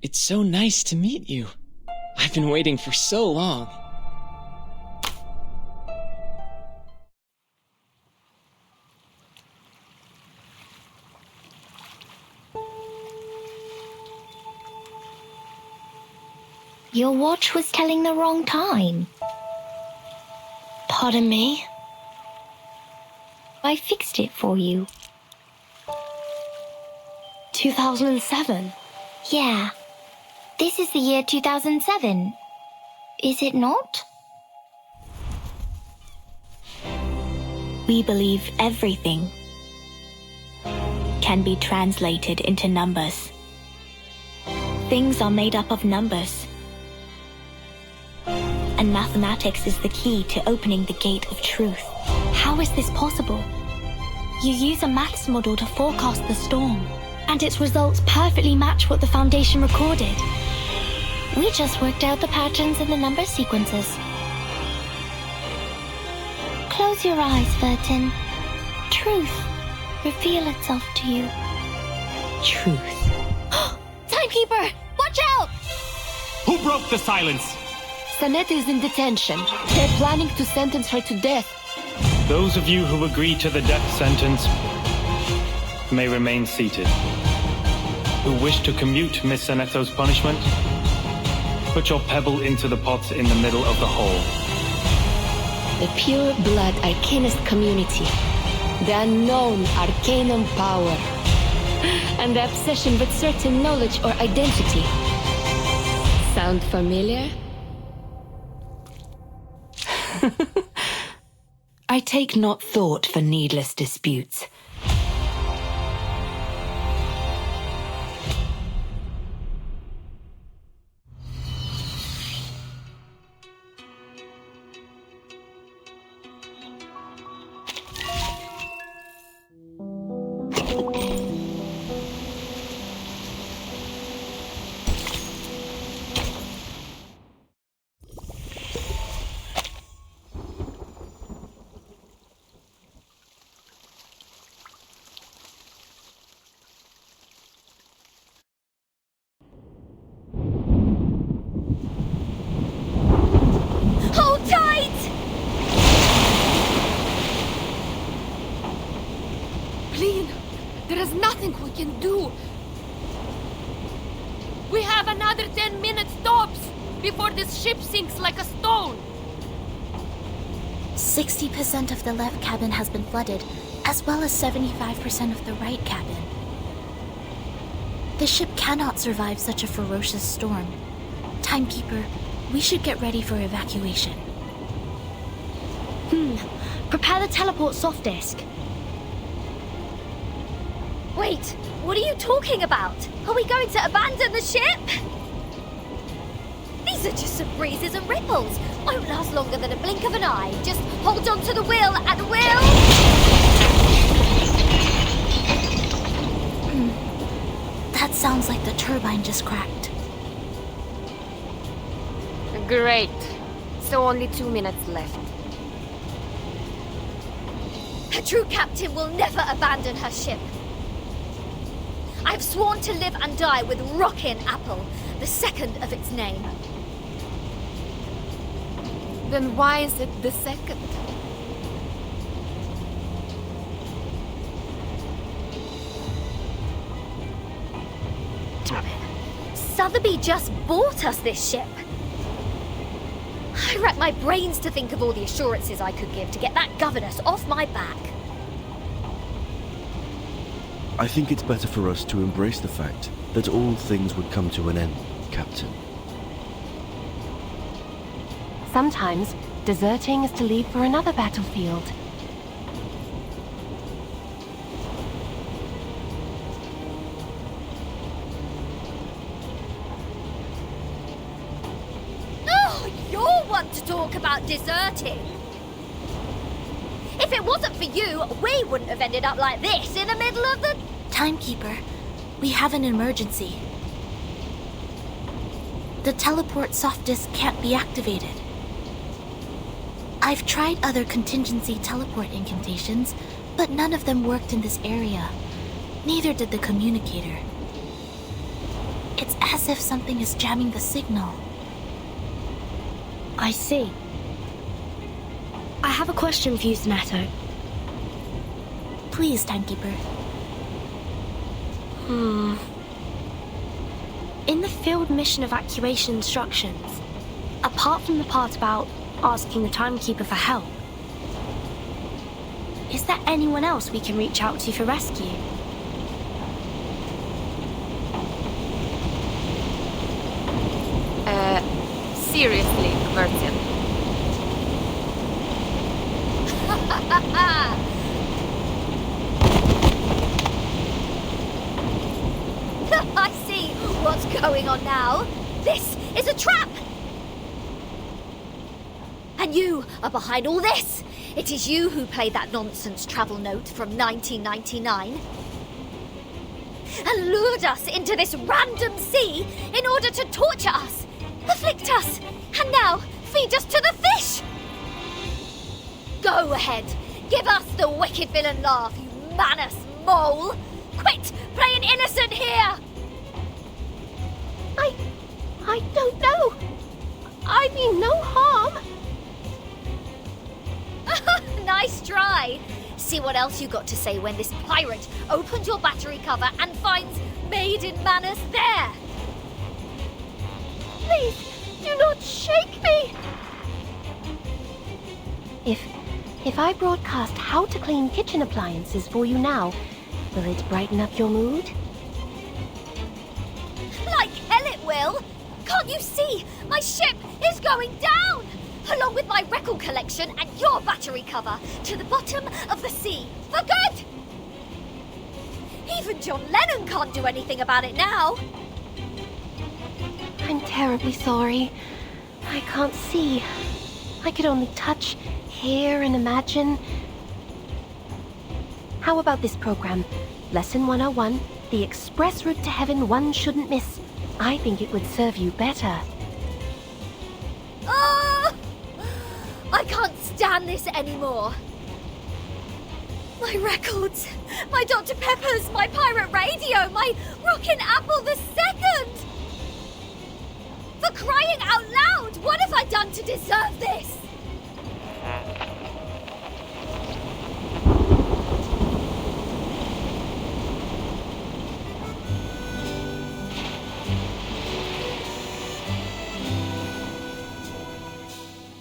It's so nice to meet you. I've been waiting for so long. Your watch was telling the wrong time. Pardon me? I fixed it for you. 2007? Yeah. This is the year 2007. Is it not? We believe everything can be translated into numbers. Things are made up of numbers. And mathematics is the key to opening the gate of truth. How is this possible? You use a maths model to forecast the storm, and its results perfectly match what the Foundation recorded. We just worked out the patterns in the number sequences. Close your eyes, Vertin. Truth reveal itself to you. Truth. Timekeeper! Watch out! Who broke the silence? Sanet is in detention. They're planning to sentence her to death. Those of you who agree to the death sentence may remain seated. Who wish to commute Miss Saneto's punishment, put your pebble into the pot in the middle of the hole. The pure blood arcanist community. The unknown arcanum power. And the obsession with certain knowledge or identity. Sound familiar? I take not thought for needless disputes. Hold tight! Lean, there is nothing we can do. We have another 10 minutes tops before this ship sinks like a stone. 60% of the left cabin has been flooded, as well as 75% of the right cabin. The ship cannot survive such a ferocious storm. Timekeeper, we should get ready for evacuation. Prepare the teleport soft disk. Wait, what are you talking about? Are we going to abandon the ship? These are just some breezes and ripples. Won't last longer than a blink of an eye. Just hold on to the wheel and we'll... That sounds like the turbine just cracked. Great. So only 2 minutes left. A true captain will never abandon her ship. I've sworn to live and die with Rockin' Apple, the second of its name. Then why is it the second? Sotheby just bought us this ship. I racked my brains to think of all the assurances I could give to get that governess off my back. I think it's better for us to embrace the fact that all things would come to an end, Captain. Sometimes, deserting is to leave for another battlefield. Oh, you're one to talk about deserting. If it wasn't for you, we wouldn't have ended up like this in the middle of the... Timekeeper, we have an emergency. The teleport soft disk can't be activated. I've tried other contingency teleport incantations, but none of them worked in this area. Neither did the communicator. It's as if something is jamming the signal. I see. I have a question for you, Zanato. Please, Timekeeper. In the field mission evacuation instructions, apart from the part about asking the Timekeeper for help, is there anyone else we can reach out to for rescue? Seriously, Bertian. I see what's going on now. This is a trap! And you are behind all this. It is you who played that nonsense travel note from 1999 and lured us into this random sea in order to torture us, afflict us, and now feed us to the fish! Go ahead, give us the wicked villain laugh, you Manus mole! Quit playing innocent here! I don't know. I mean no harm. Nice try. See what else you got to say when this pirate opens your battery cover and finds Maiden Manus there. Please, do not shake me. If I broadcast how to clean kitchen appliances for you now, will it brighten up your mood? Like hell it will. Can't you see? My ship is going down! Along with my record collection and your battery cover to the bottom of the sea. For good! Even John Lennon can't do anything about it now. I'm terribly sorry. I can't see. I could only touch, hear, and imagine. How about this program? Lesson 101, the express route to heaven one shouldn't miss. I think it would serve you better. Oh! I can't stand this anymore. My records, my Dr. Pepper's, my pirate radio, my Rockin' Apple II! For crying out loud, what have I done to deserve this?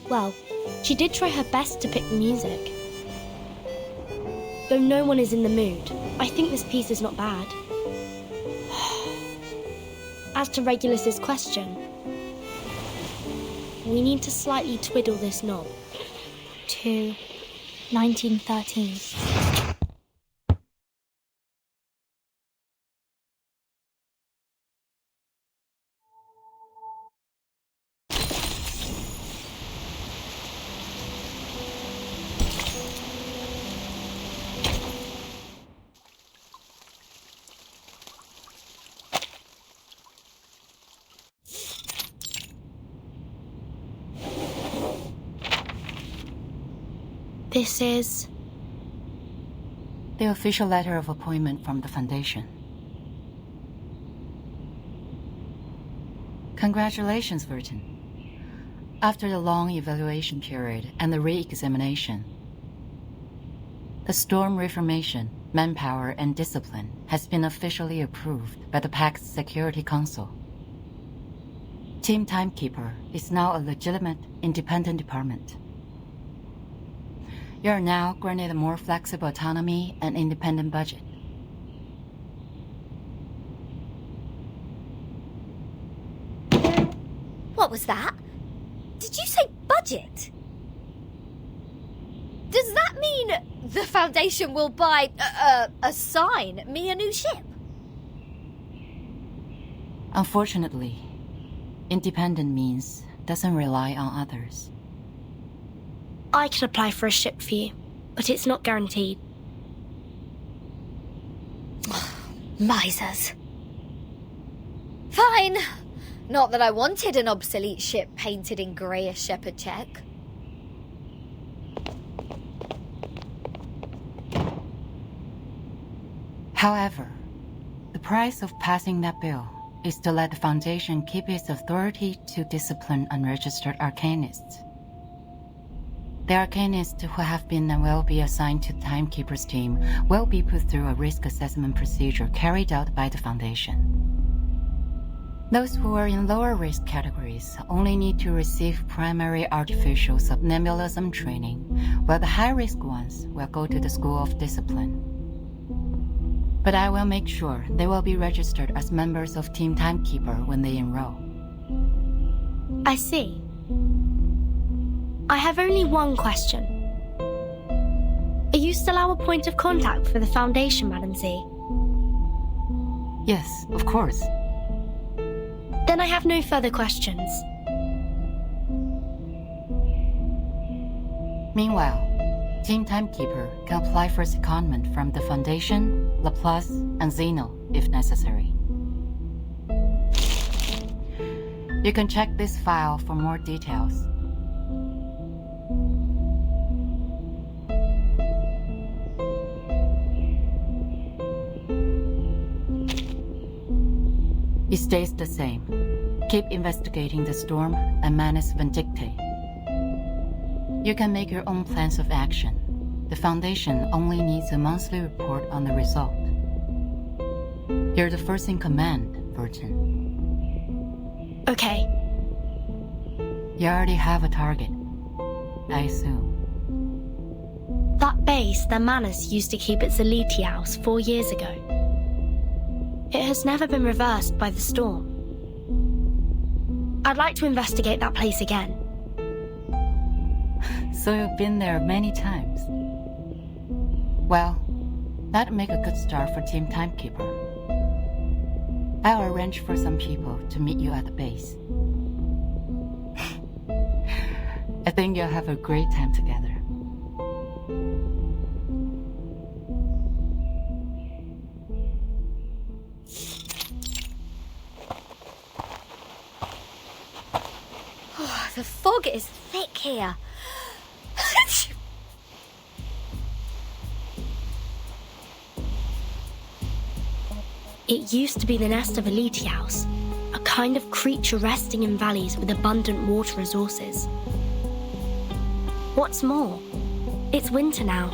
Well, she did try her best to pick the music. Though no one is in the mood, I think this piece is not bad. As to Regulus's question, we need to slightly twiddle this knob to 1913. This is the official letter of appointment from the Foundation. Congratulations, Vertin. After the long evaluation period and the re-examination, the Storm Reformation, Manpower, and Discipline has been officially approved by the Pact's Security Council. Team Timekeeper is now a legitimate, independent department. You are now granted a more flexible autonomy and independent budget. What was that? Did you say budget? Does that mean the Foundation will assign me a new ship? Unfortunately, independent means doesn't rely on others. I can apply for a ship for you, but it's not guaranteed. Misers. Fine. Not that I wanted an obsolete ship painted in greyish shepherd check. However, the price of passing that bill is to let the Foundation keep its authority to discipline unregistered arcanists. The arcanists who have been and will be assigned to the Timekeeper's team will be put through a risk assessment procedure carried out by the Foundation. Those who are in lower risk categories only need to receive primary artificial somnambulism training, while the high-risk ones will go to the School of Discipline. But I will make sure they will be registered as members of Team Timekeeper when they enroll. I see. I have only one question. Are you still our point of contact for the Foundation, Madam Z? Yes, of course. Then I have no further questions. Meanwhile, Team Timekeeper can apply for secondment from the Foundation, Laplace, and Zeno if necessary. You can check this file for more details. It stays the same. Keep investigating the storm and Manus Vindicte. You can make your own plans of action. The Foundation only needs a monthly report on the result. You're the first in command, Burton. Okay. You already have a target, I assume. That base that Manus used to keep at Zeliti House 4 years ago. It has never been reversed by the storm. I'd like to investigate that place again. So you've been there many times. Well, that'd make a good start for Team Timekeeper. I'll arrange for some people to meet you at the base. I think you'll have a great time together. The fog is thick here. It used to be the nest of a Elite House, a kind of creature resting in valleys with abundant water resources. What's more, it's winter now.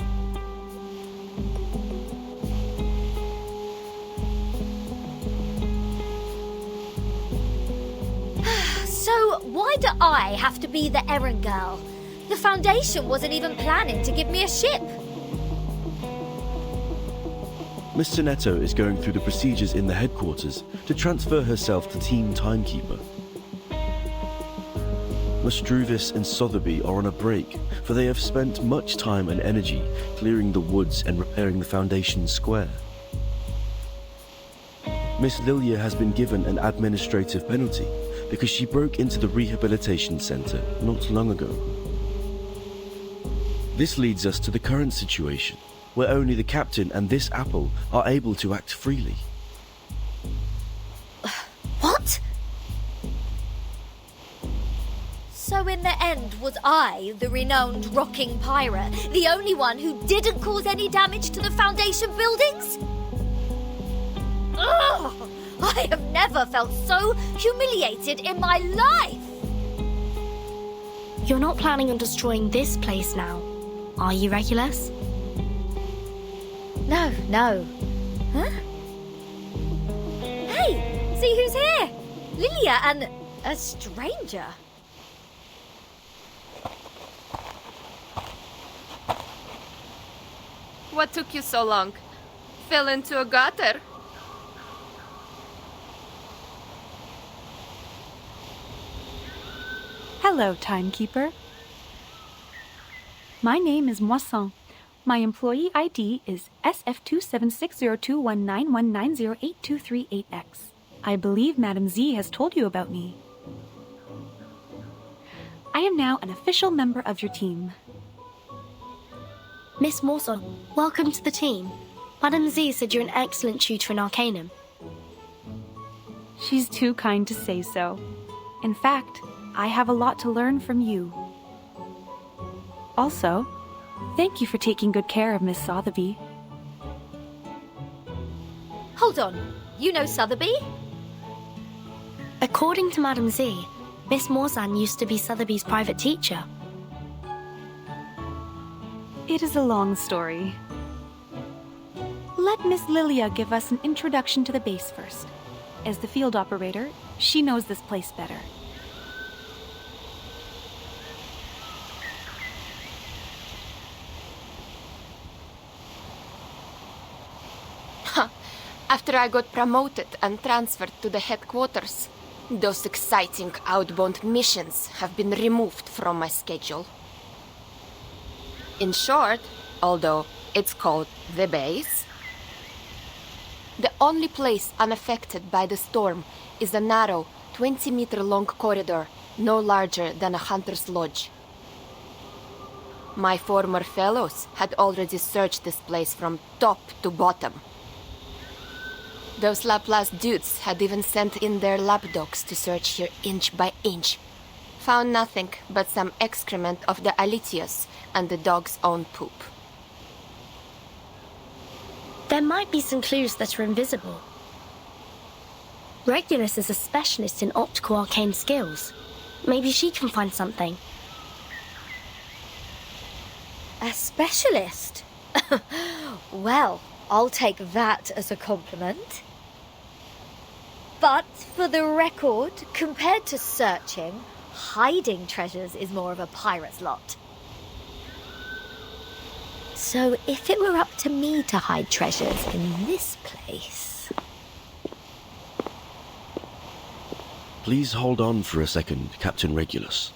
So why do I have to be the errand girl? The Foundation wasn't even planning to give me a ship. Mr. Netto is going through the procedures in the headquarters to transfer herself to Team Timekeeper. Mstruvis and Sotheby are on a break, for they have spent much time and energy clearing the woods and repairing the Foundation square. Miss Lilia has been given an administrative penalty because she broke into the rehabilitation center not long ago. This leads us to the current situation, where only the captain and this apple are able to act freely. What? So in the end, was I, the renowned rocking pirate, the only one who didn't cause any damage to the Foundation buildings? Ugh! I have never felt so humiliated in my life! You're not planning on destroying this place now, are you, Regulus? No. Huh? Hey, see who's here? Lilia and a stranger. What took you so long? Fell into a gutter? Hello, Timekeeper. My name is Moisson. My employee ID is SF27602191908238X. I believe Madam Z has told you about me. I am now an official member of your team. Miss Morson, welcome to the team. Madam Z said you're an excellent tutor in Arcanum. She's too kind to say so. In fact, I have a lot to learn from you. Also, thank you for taking good care of Miss Sotheby. Hold on, you know Sotheby? According to Madam Z, Miss Morzan used to be Sotheby's private teacher. It is a long story. Let Miss Lilia give us an introduction to the base first. As the field operator, she knows this place better. After I got promoted and transferred to the headquarters, those exciting outbound missions have been removed from my schedule. In short, although it's called the base, the only place unaffected by the storm is a narrow, 20-meter-long corridor, no larger than a hunter's lodge. My former fellows had already searched this place from top to bottom. Those Laplace dudes had even sent in their lapdogs to search here inch by inch. Found nothing but some excrement of the Alitius and the dog's own poop. There might be some clues that are invisible. Regulus is a specialist in optical arcane skills. Maybe she can find something. A specialist? Well, I'll take that as a compliment. But for the record, compared to searching, hiding treasures is more of a pirate's lot. So if it were up to me to hide treasures in this place... Please hold on for a second, Captain Regulus.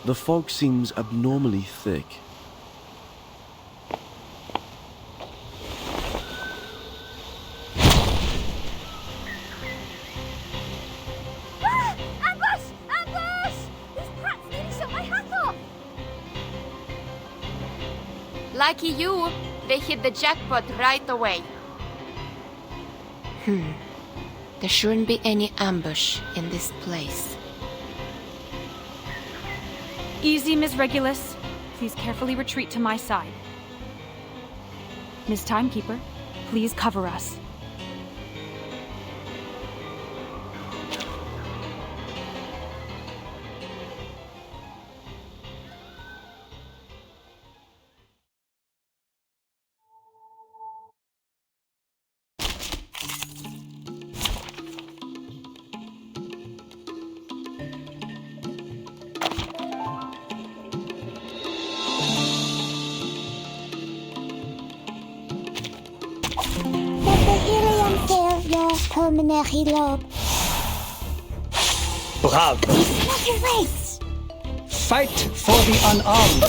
The fog seems abnormally thick. Lucky you, they hit the jackpot right away. There shouldn't be any ambush in this place. Easy, Ms. Regulus. Please carefully retreat to my side. Ms. Timekeeper, please cover us. Pulmonary lobe. Bravo! Not a race! Fight for the unarmed!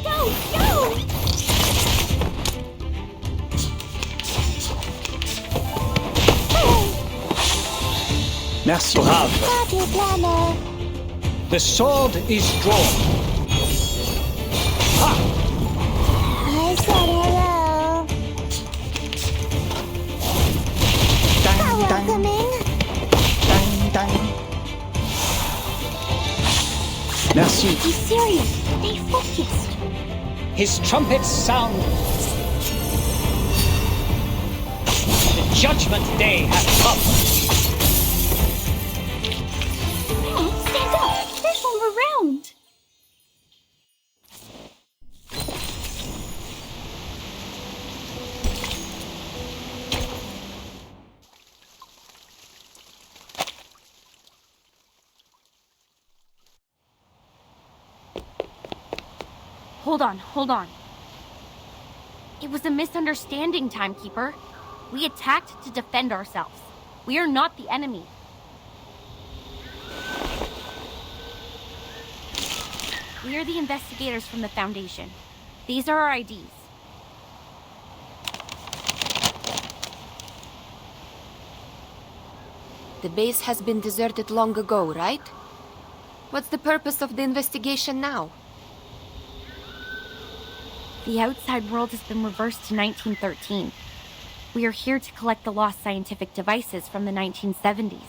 Go, go! Merci. Bravo! The sword is drawn. Ha! I said hello. Welcoming. Merci. Be serious. Stay focused. His trumpets sound. The judgment day has come. Hey, stand up. There's one around. Hold on. It was a misunderstanding, Timekeeper. We attacked to defend ourselves. We are not the enemy. We are the investigators from the Foundation. These are our IDs. The base has been deserted long ago, right? What's the purpose of the investigation now? The outside world has been reversed to 1913. We are here to collect the lost scientific devices from the 1970s.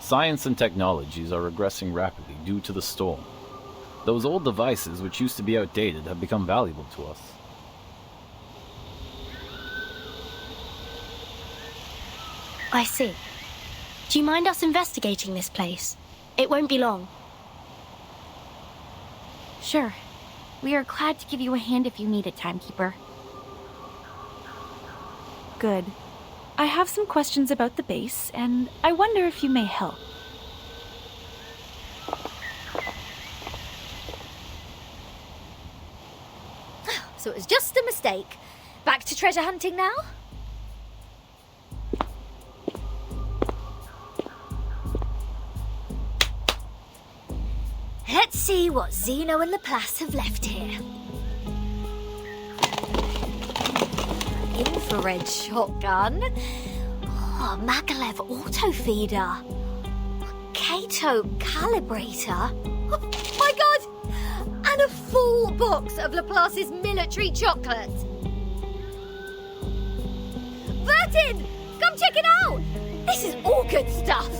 Science and technologies are regressing rapidly due to the storm. Those old devices, which used to be outdated, have become valuable to us. I see. Do you mind us investigating this place? It won't be long. Sure. We are glad to give you a hand if you need it, Timekeeper. Good. I have some questions about the base, and I wonder if you may help. So it was just a mistake. Back to treasure hunting now? Let's see what Zeno and Laplace have left here. Infrared shotgun. Oh, Magalev auto feeder. Kato calibrator. Oh my god! And a full box of Laplace's military chocolate. Vertin! Come check it out! This is all good stuff.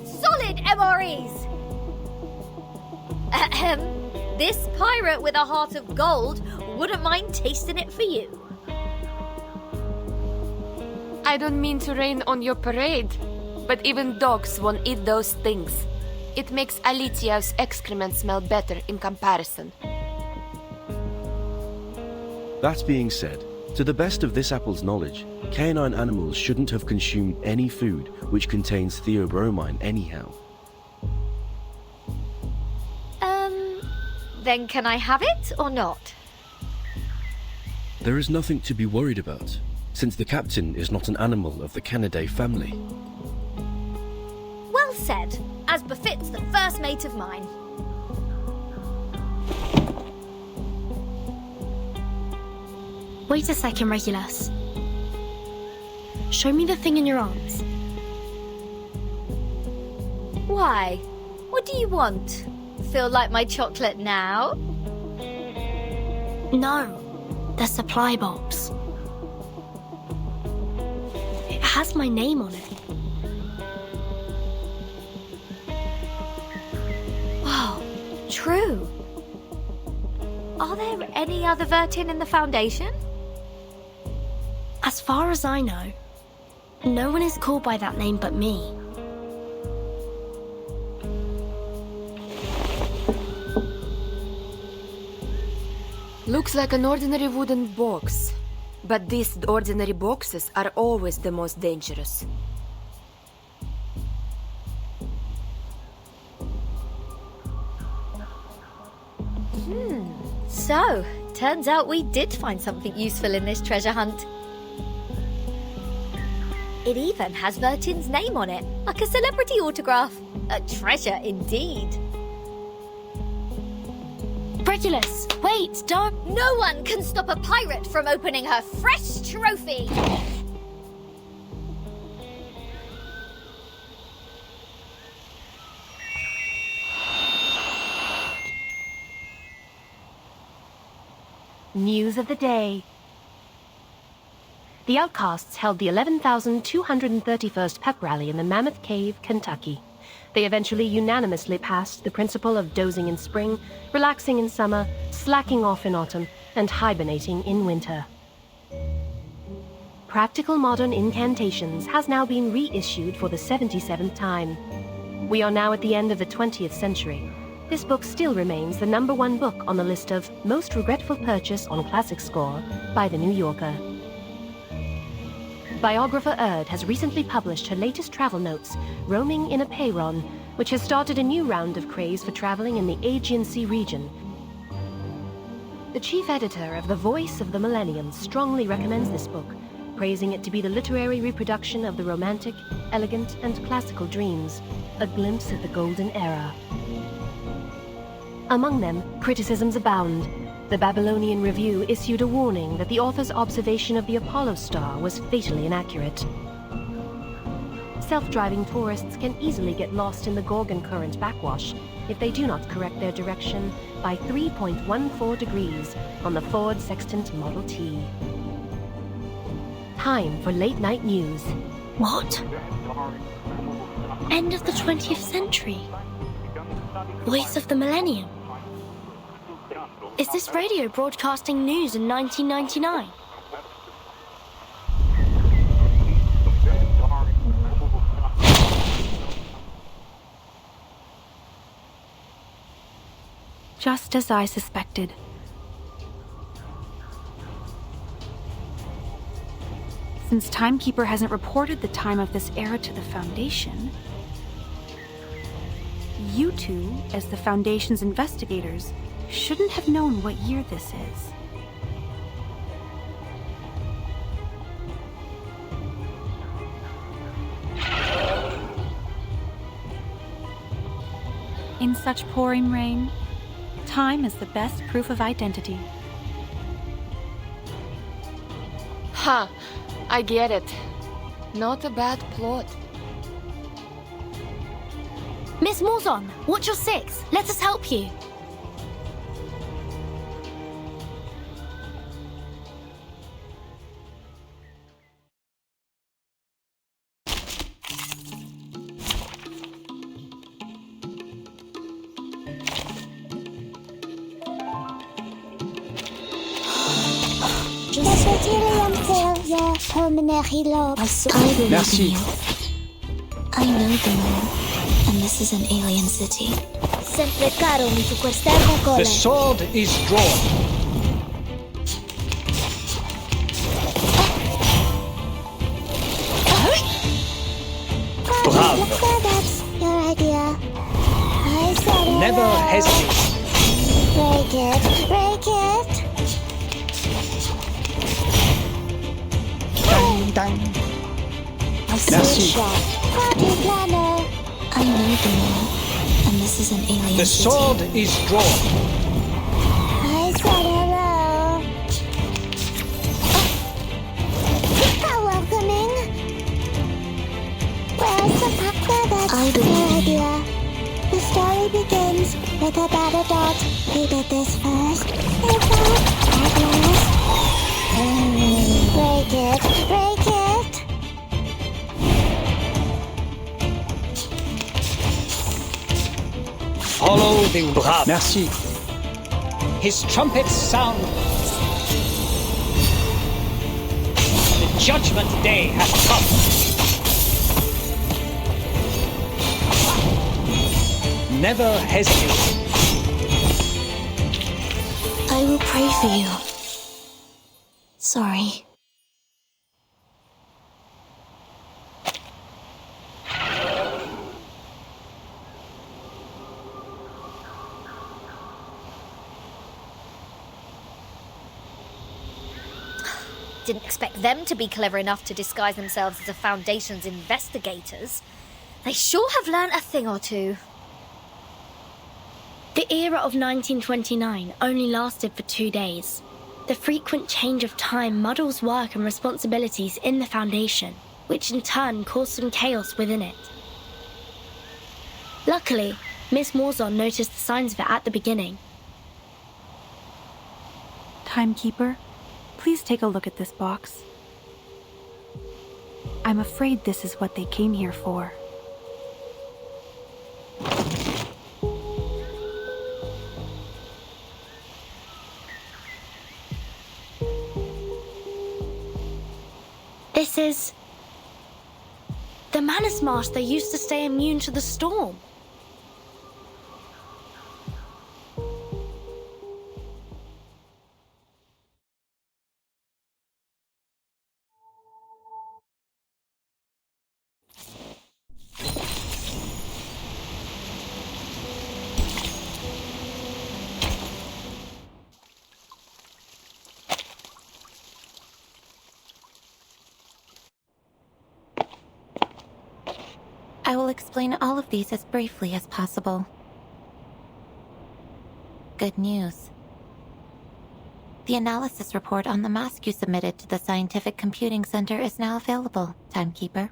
Solid MREs. This pirate with a heart of gold wouldn't mind tasting it for you. I don't mean to rain on your parade, but even dogs won't eat those things. It makes Alitia's excrement smell better in comparison. That being said, to the best of this apple's knowledge, canine animals shouldn't have consumed any food which contains theobromine anyhow. Then can I have it or not? There is nothing to be worried about, since the captain is not an animal of the Canidae family. Well said, as befits the first mate of mine. Wait a second, Regulus. Show me the thing in your arms. Why? What do you want? Feel like my chocolate now? No, the supply box. It has my name on it. Wow, true. Are there any other Vertin in the Foundation? As far as I know, no one is called by that name but me. Looks like an ordinary wooden box. But these ordinary boxes are always the most dangerous. So, turns out we did find something useful in this treasure hunt. It even has Vertin's name on it, like a celebrity autograph. A treasure indeed. Regulus, wait, don't... No one can stop a pirate from opening her fresh trophy! News of the day. The Outcasts held the 11,231st pep rally in the Mammoth Cave, Kentucky. They eventually unanimously passed the principle of dozing in spring, relaxing in summer, slacking off in autumn, and hibernating in winter. Practical Modern Incantations has now been reissued for the 77th time. We are now at the end of the 20th century. This book still remains the #1 book on the list of Most Regretful Purchase on Classic Score by The New Yorker. Biographer Erd has recently published her latest travel notes, Roaming in a Peyron, which has started a new round of craze for traveling in the Aegean Sea region. The chief editor of The Voice of the Millennium strongly recommends this book, praising it to be the literary reproduction of the romantic, elegant, and classical dreams, a glimpse at the golden era. Among them, criticisms abound. The Babylonian Review issued a warning that the author's observation of the Apollo star was fatally inaccurate. Self-driving tourists can easily get lost in the Gorgon Current backwash if they do not correct their direction by 3.14 degrees on the Ford Sextant Model T. Time for late-night news. What? End of the 20th century? Voice of the Millennium? Is this radio broadcasting news in 1999? Just as I suspected. Since Timekeeper hasn't reported the time of this era to the Foundation, you two, as the Foundation's investigators, shouldn't have known what year this is. In such pouring rain, time is the best proof of identity. Huh, I get it. Not a bad plot. Miss Morzon, watch your six. Let us help you. Merci. I know the moon, and this is an alien city. The sword is drawn. Bravo. That's your idea. I said it. Never hesitate. Break it. Break it. Dang, dang. Merci. Party planner. I know the moon, and this is an alien The city. sword is drawn. I said hello. How welcoming. Where's the papa? That's your idea. The story begins with a battle dot. He did this first. They fought at last. Break it. Break it. Follow the Bravo. Merci. His trumpets sound. The judgment day has come. Never hesitate. I will pray for you. Sorry. Didn't expect them to be clever enough to disguise themselves as the Foundation's investigators. They sure have learnt a thing or two. The era of 1929 only lasted for 2 days. The frequent change of time muddles work and responsibilities in the Foundation, which in turn caused some chaos within it. Luckily, Miss Morzon noticed the signs of it at the beginning. Timekeeper, please take a look at this box. I'm afraid this is what they came here for. This is the Manus Marsh that used to stay immune to the storm. I will explain all of these as briefly as possible. Good news. The analysis report on the mask you submitted to the Scientific Computing Center is now available, Timekeeper.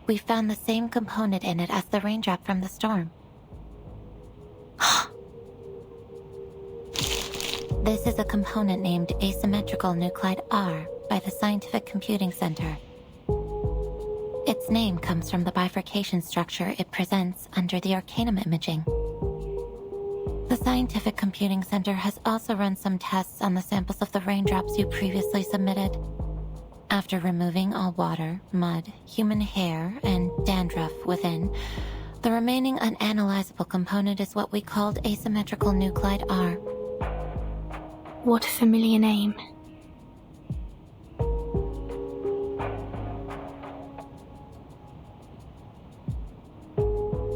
We found the same component in it as the raindrop from the storm. This is a component named asymmetrical nuclide R by the Scientific Computing Center. Its name comes from the bifurcation structure it presents under the Arcanum imaging. The Scientific Computing Center has also run some tests on the samples of the raindrops you previously submitted. After removing all water, mud, human hair, and dandruff within, The remaining unanalyzable component is what we called asymmetrical nuclide R. What a familiar name.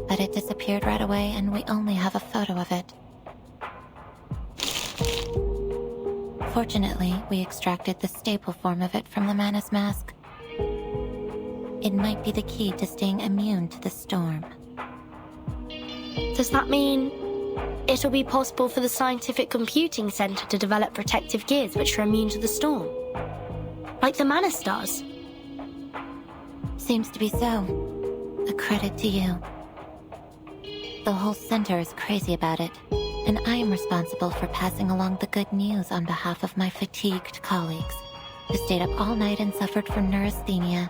But it disappeared right away, and we only have a photo of it. Fortunately, we extracted the stable form of it from the Manus mask. It might be the key to staying immune to the storm. Does that mean it'll be possible for the Scientific Computing Center to develop protective gears which are immune to the storm? Like the Manus does? Seems to be so. A credit to you. The whole center is crazy about it, and I am responsible for passing along the good news on behalf of my fatigued colleagues, who stayed up all night and suffered from neurasthenia.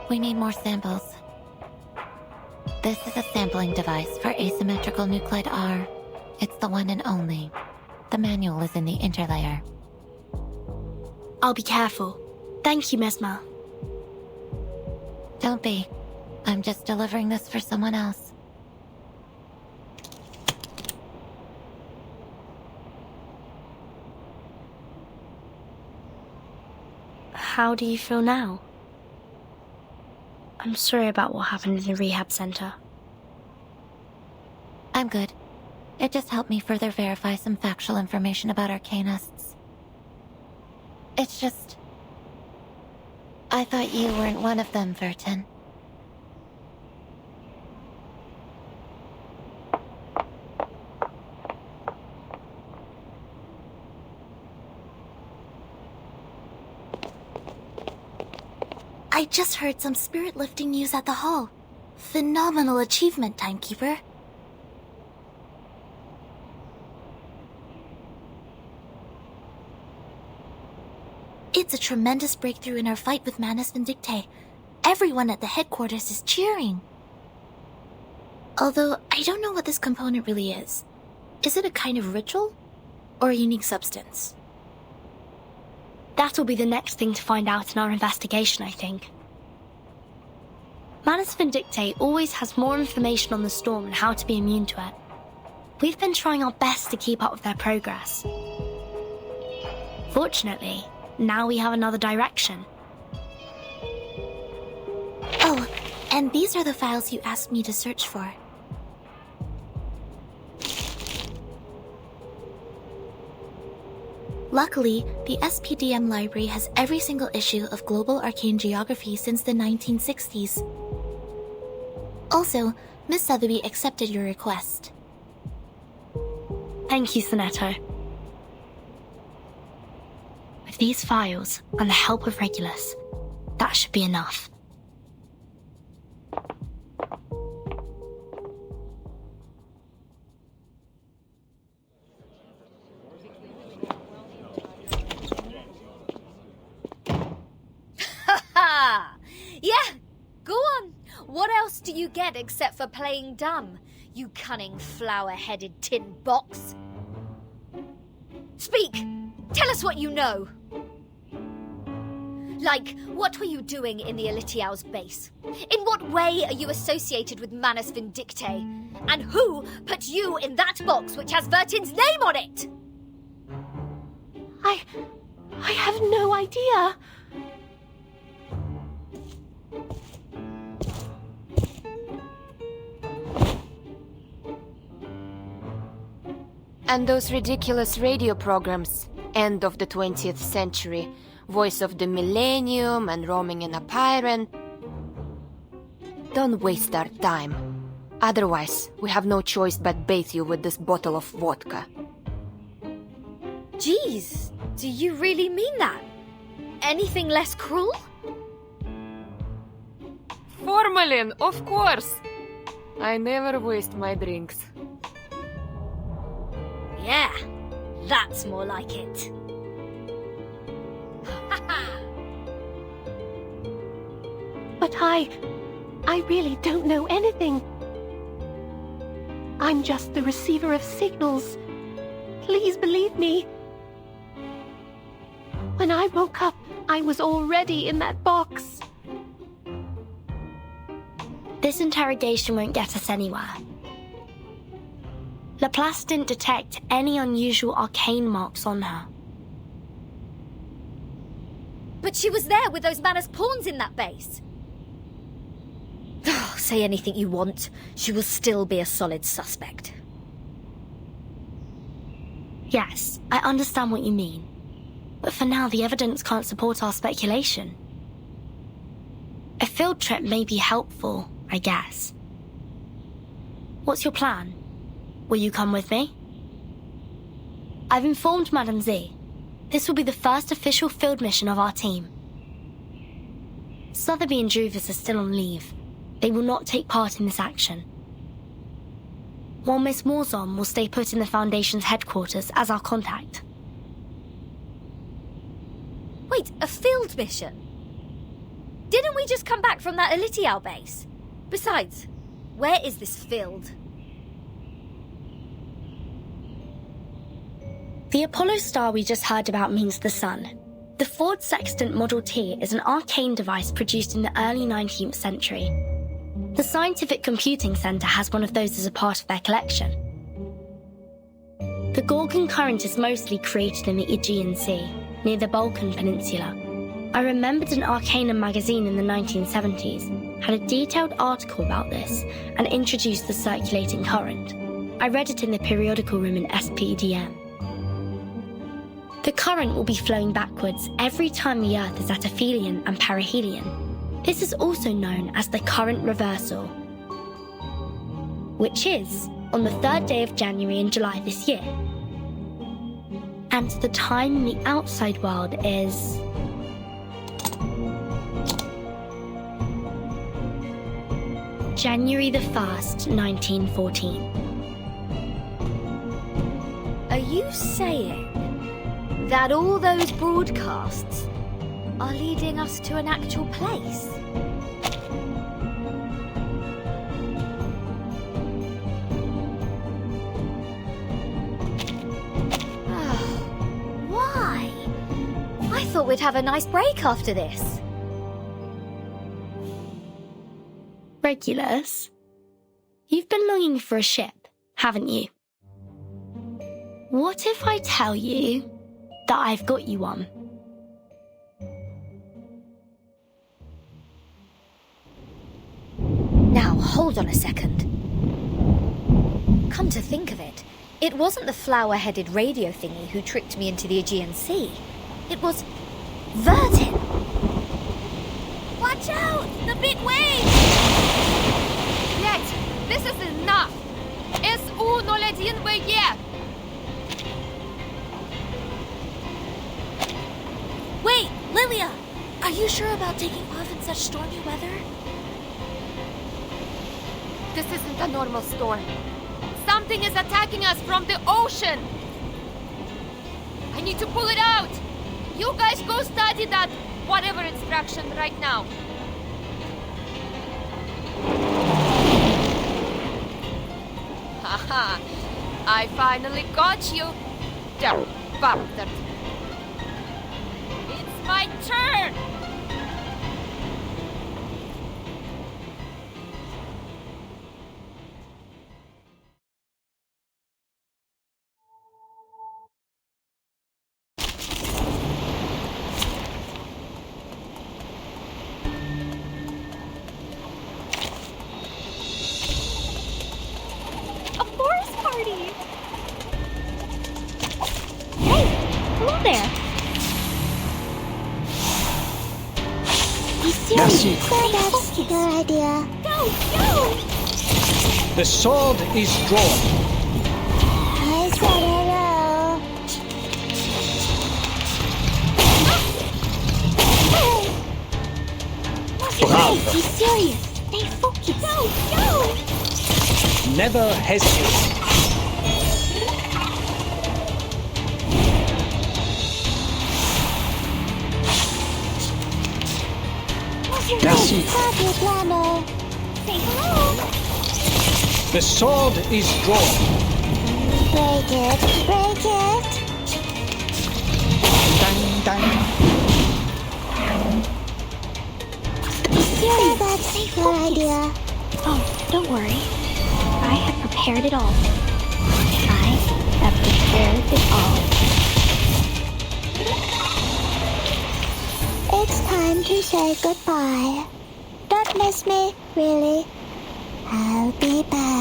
We need more samples. This is a sampling device for asymmetrical nuclide R. It's the one and only. The manual is in the interlayer. I'll be careful. Thank you, Mesmer. Don't be. I'm just delivering this for someone else. How do you feel now? I'm sorry about what happened in the rehab center. I'm good. It just helped me further verify some factual information about Arcanists. It's just... I thought you weren't one of them, Vertin. I just heard some spirit-lifting news at the hall. Phenomenal achievement, Timekeeper. It's a tremendous breakthrough in our fight with Manus Vindictae. Everyone at the headquarters is cheering. Although, I don't know what this component really is. Is it a kind of ritual? Or a unique substance? That'll be the next thing to find out in our investigation, I think. Manus Vindictae always has more information on the storm and how to be immune to it. We've been trying our best to keep up with their progress. Fortunately, now we have another direction. Oh, and these are the files you asked me to search for. Luckily, the SPDM library has every single issue of Global Arcane Geography since the 1960s. Also, Miss Sotheby accepted your request. Thank you, Sonetto. With these files and the help of Regulus, that should be enough. Yeah, go on. What else do you get except for playing dumb, you cunning flower-headed tin box? Speak! Tell us what you know! Like, what were you doing in the Elitiao's base? In what way are you associated with Manus Vindictae? And who put you in that box which has Vertin's name on it? I have no idea. And those ridiculous radio programs, end of the 20th century, Voice of the Millennium and Roaming in a Pyren. Don't waste our time. Otherwise, we have no choice but bathe you with this bottle of vodka. Jeez, do you really mean that? Anything less cruel? Formalin, of course! I never waste my drinks. Yeah, that's more like it. But I really don't know anything. I'm just the receiver of signals. Please believe me. When I woke up, I was already in that box. This interrogation won't get us anywhere. Laplace didn't detect any unusual arcane marks on her. But she was there with those Manus pawns in that base. Say anything you want, she will still be a solid suspect. Yes, I understand what you mean. But for now, the evidence can't support our speculation. A field trip may be helpful, I guess. What's your plan? Will you come with me? I've informed Madame Z. This will be the first official field mission of our team. Sotheby and Druvis are still on leave. They will not take part in this action. While Miss Morzon will stay put in the Foundation's headquarters as our contact. Wait, a field mission? Didn't we just come back from that Elitial base? Besides, where is this field? The Apollo star we just heard about means the sun. The Ford Sextant Model T is an arcane device produced in the early 19th century. The Scientific Computing Center has one of those as a part of their collection. The Gorgon current is mostly created in the Aegean Sea, near the Balkan Peninsula. I remembered an Arcanum magazine in the 1970s had a detailed article about this and introduced the circulating current. I read it in the periodical room in SPDM. The current will be flowing backwards every time the Earth is at aphelion and perihelion. This is also known as the current reversal, which is on the 3rd day of January in July this year. And the time in the outside world is... January the 1st, 1914. Are you saying that all those broadcasts are leading us to an actual place? Why? I thought we'd have a nice break after this. Regulus, you've been longing for a ship, haven't you? What if I tell you that I've got you one? Now, hold on a second. Come to think of it, it wasn't the flower-headed radio thingy who tricked me into the Aegean Sea. It was Verdin. Watch out! The big wave! Блять, this is enough! SU-01VE! Wait, Lilia! Are you sure about taking off in such stormy weather? This isn't a normal storm. Something is attacking us from the ocean! I need to pull it out! You guys go study that whatever instruction right now. Haha! I finally got you! Der bastard! It's my turn! Merci. That's a good idea. Go, go! The sword is drawn. I said hello. Bravo. Be serious. Stay focused. Go, go! Never hesitate. Merci. Say hello. The sword is drawn. Break it, break it. Dang, dang. Your idea. Oh, don't worry. I have prepared it all. I have prepared it all. It's time to say goodbye. Don't miss me, really. I'll be back.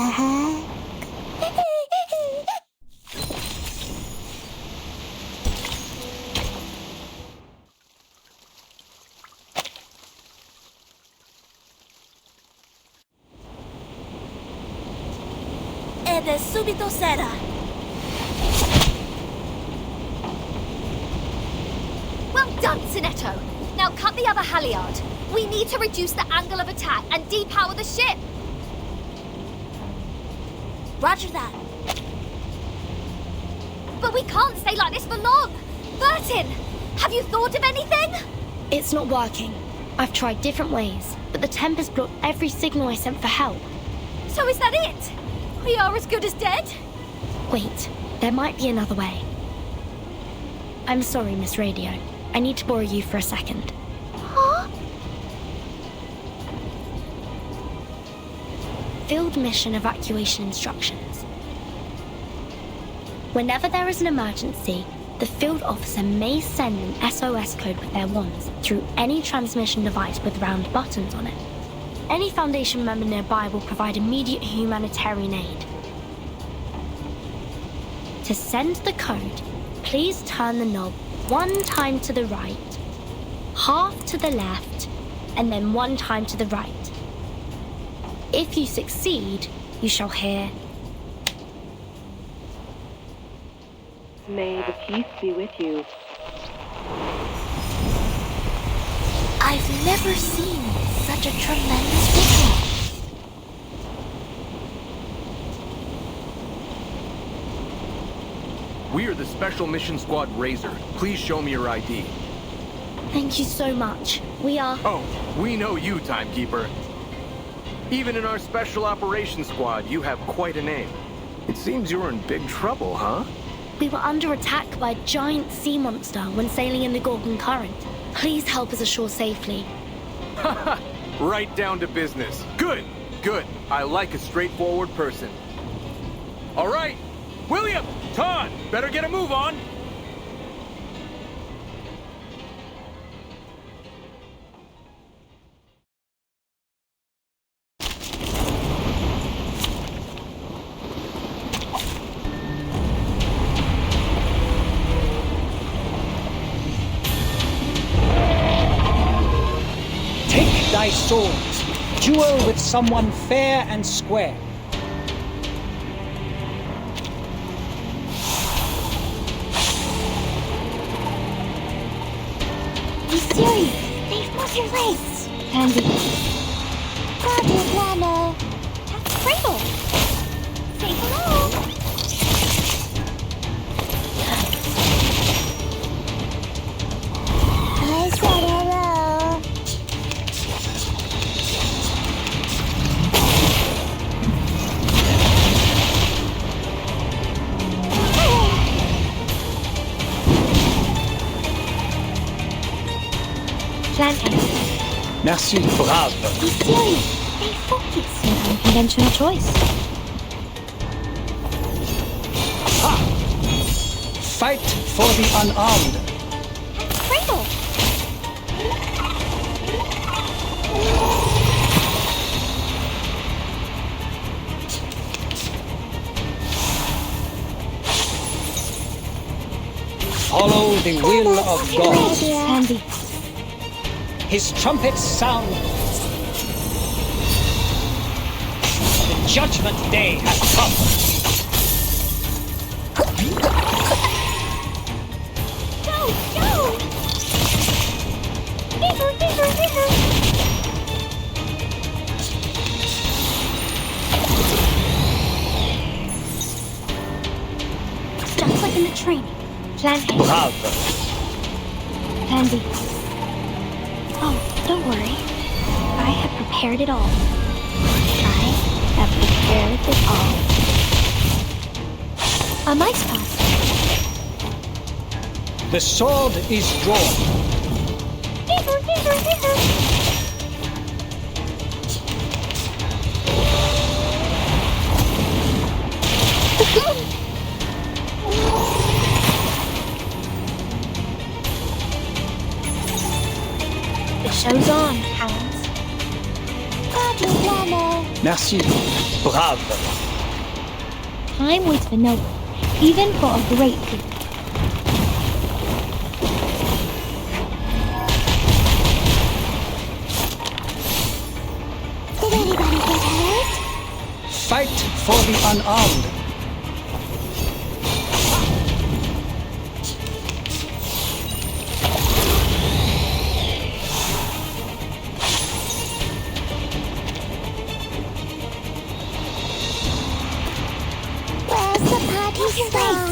Ed subito sera. Well done, Sinetto. Now cut the other halyard. We need to reduce the angle of attack and depower the ship. Roger that. But we can't stay like this for long. Bertin, have you thought of anything? It's not working. I've tried different ways, but the Tempest blocked every signal I sent for help. So is that it? We are as good as dead? Wait, there might be another way. I'm sorry, Miss Radio. I need to borrow you for a second. Huh? Field mission evacuation instructions. Whenever there is an emergency, the field officer may send an SOS code with their wands through any transmission device with round buttons on it. Any Foundation member nearby will provide immediate humanitarian aid. To send the code, please turn the knob 1 time to the right, half to the left, and then 1 time to the right. If you succeed, you shall hear, May the peace be with you. I've never seen such a tremendous visual. We are the Special Mission Squad Razor. Please show me your ID. Thank you so much. We are... Oh, we know you, Timekeeper. Even in our Special Operations Squad, you have quite a name. It seems you're in big trouble, huh? We were under attack by a giant sea monster when sailing in the Gorgon Current. Please help us ashore safely. Haha, right down to business. Good, good. I like a straightforward person. All right, William, Todd, better get a move on. Thy swords, duel with someone fair and square. Be serious. They've moved your legs. Andy. Roger, Plano. Cradle. Say hello. I said hello. Merci, brave. Be serious. They focus. An unconventional choice. Ha! Fight for the unarmed. Cradle. Follow the will of God. Andy. His trumpets sound. The judgment day has come. Go! Hither! Just like in the training. Plan A. Brave. Andy. Oh, don't worry. I have prepared it all. I have prepared it all. A mice pass. The sword is drawn. Merci. Brave. Time waits for no one, even for a great people. Did anybody get hurt? Fight for the unarmed. Where's the party star?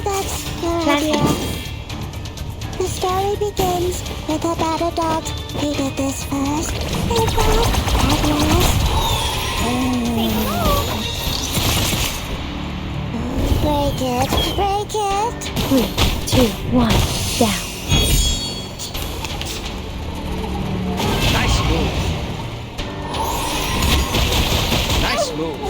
That's your idea. The story begins with a battle dog. He did this first. And that last. Break it. Break it. 3, 2, 1, down. Nice move. Nice move.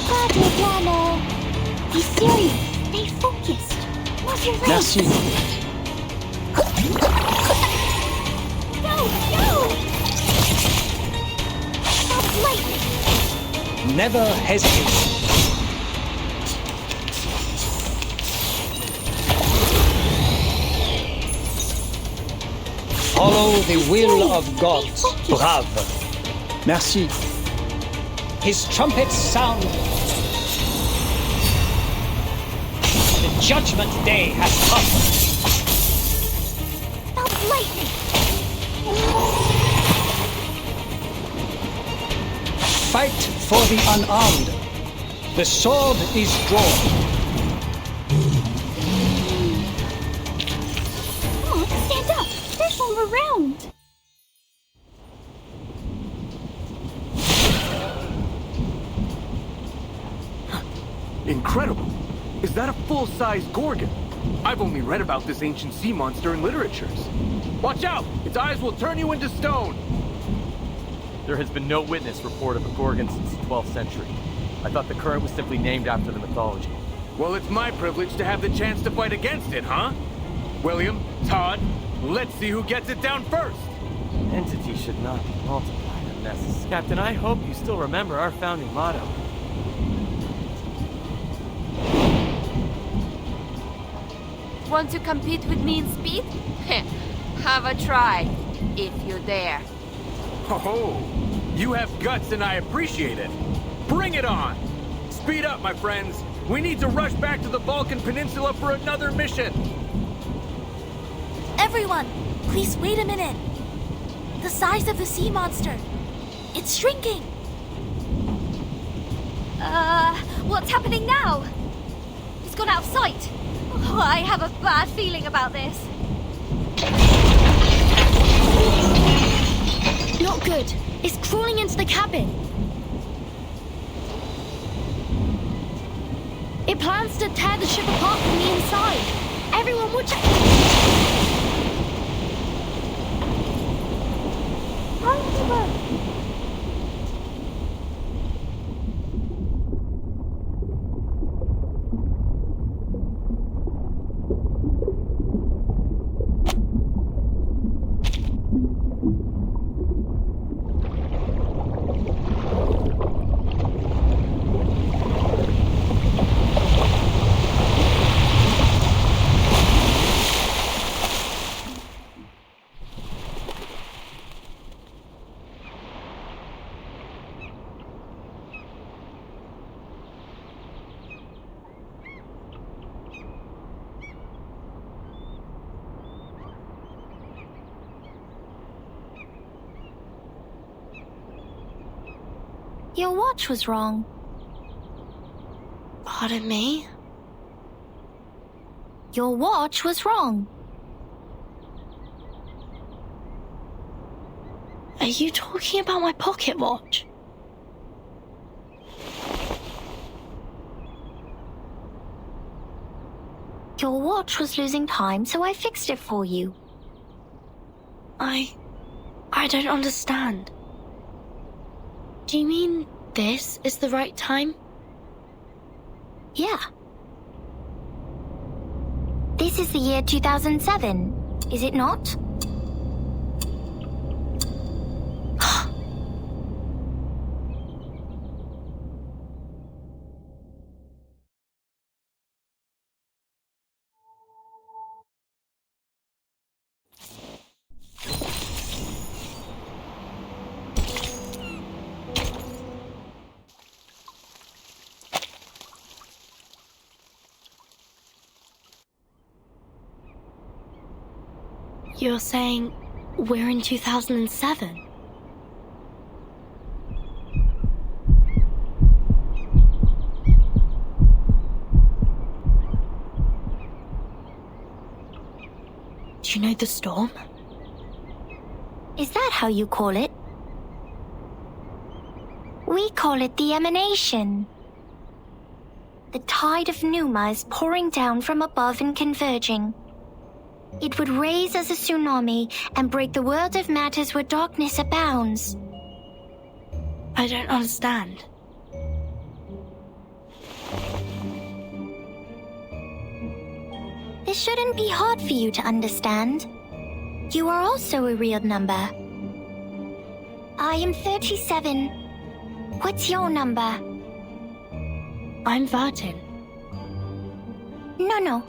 Party planner. Be serious. Stay focused. What's your rank? Merci. Go, go! Stop lightning. Never hesitate. Follow the will of God. Brave. Merci. His trumpets sound. The judgment day has come. Stop lightning. Fight for the unarmed. The sword is drawn. Come on, stand up. There's one around. Incredible! Is that a full-size Gorgon? I've only read about this ancient sea monster in literatures. Watch out! Its eyes will turn you into stone! There has been no witness report of a Gorgon since the 12th century. I thought the current was simply named after the mythology. Well, it's my privilege to have the chance to fight against it, huh? William, Todd, let's see who gets it down first! Entity should not be multiplied unnecessarily. Captain, I hope you still remember our founding motto. Want to compete with me in speed? Have a try, if you dare. Oh, you have guts and I appreciate it. Bring it on! Speed up, my friends. We need to rush back to the Balkan Peninsula for another mission. Everyone, please wait a minute. The size of the sea monster. It's shrinking. What's happening now? It's gone out of sight. Oh, I have a bad feeling about this. Not good. It's crawling into the cabin. It plans to tear the ship apart from the inside. Everyone watch out! Your watch was wrong. Pardon me? Your watch was wrong. Are you talking about my pocket watch? Your watch was losing time, so I fixed it for you. I don't understand. Do you mean this is the right time? Yeah. This is the year 2007, is it not? You're saying we're in 2007? Do you know the storm? Is that how you call it? We call it the emanation. The tide of Numa is pouring down from above and converging. It would raise as a tsunami and break the world of matters where darkness abounds. I don't understand. This shouldn't be hard for you to understand. You are also a real number. I am 37. What's your number? I'm Vartin. No.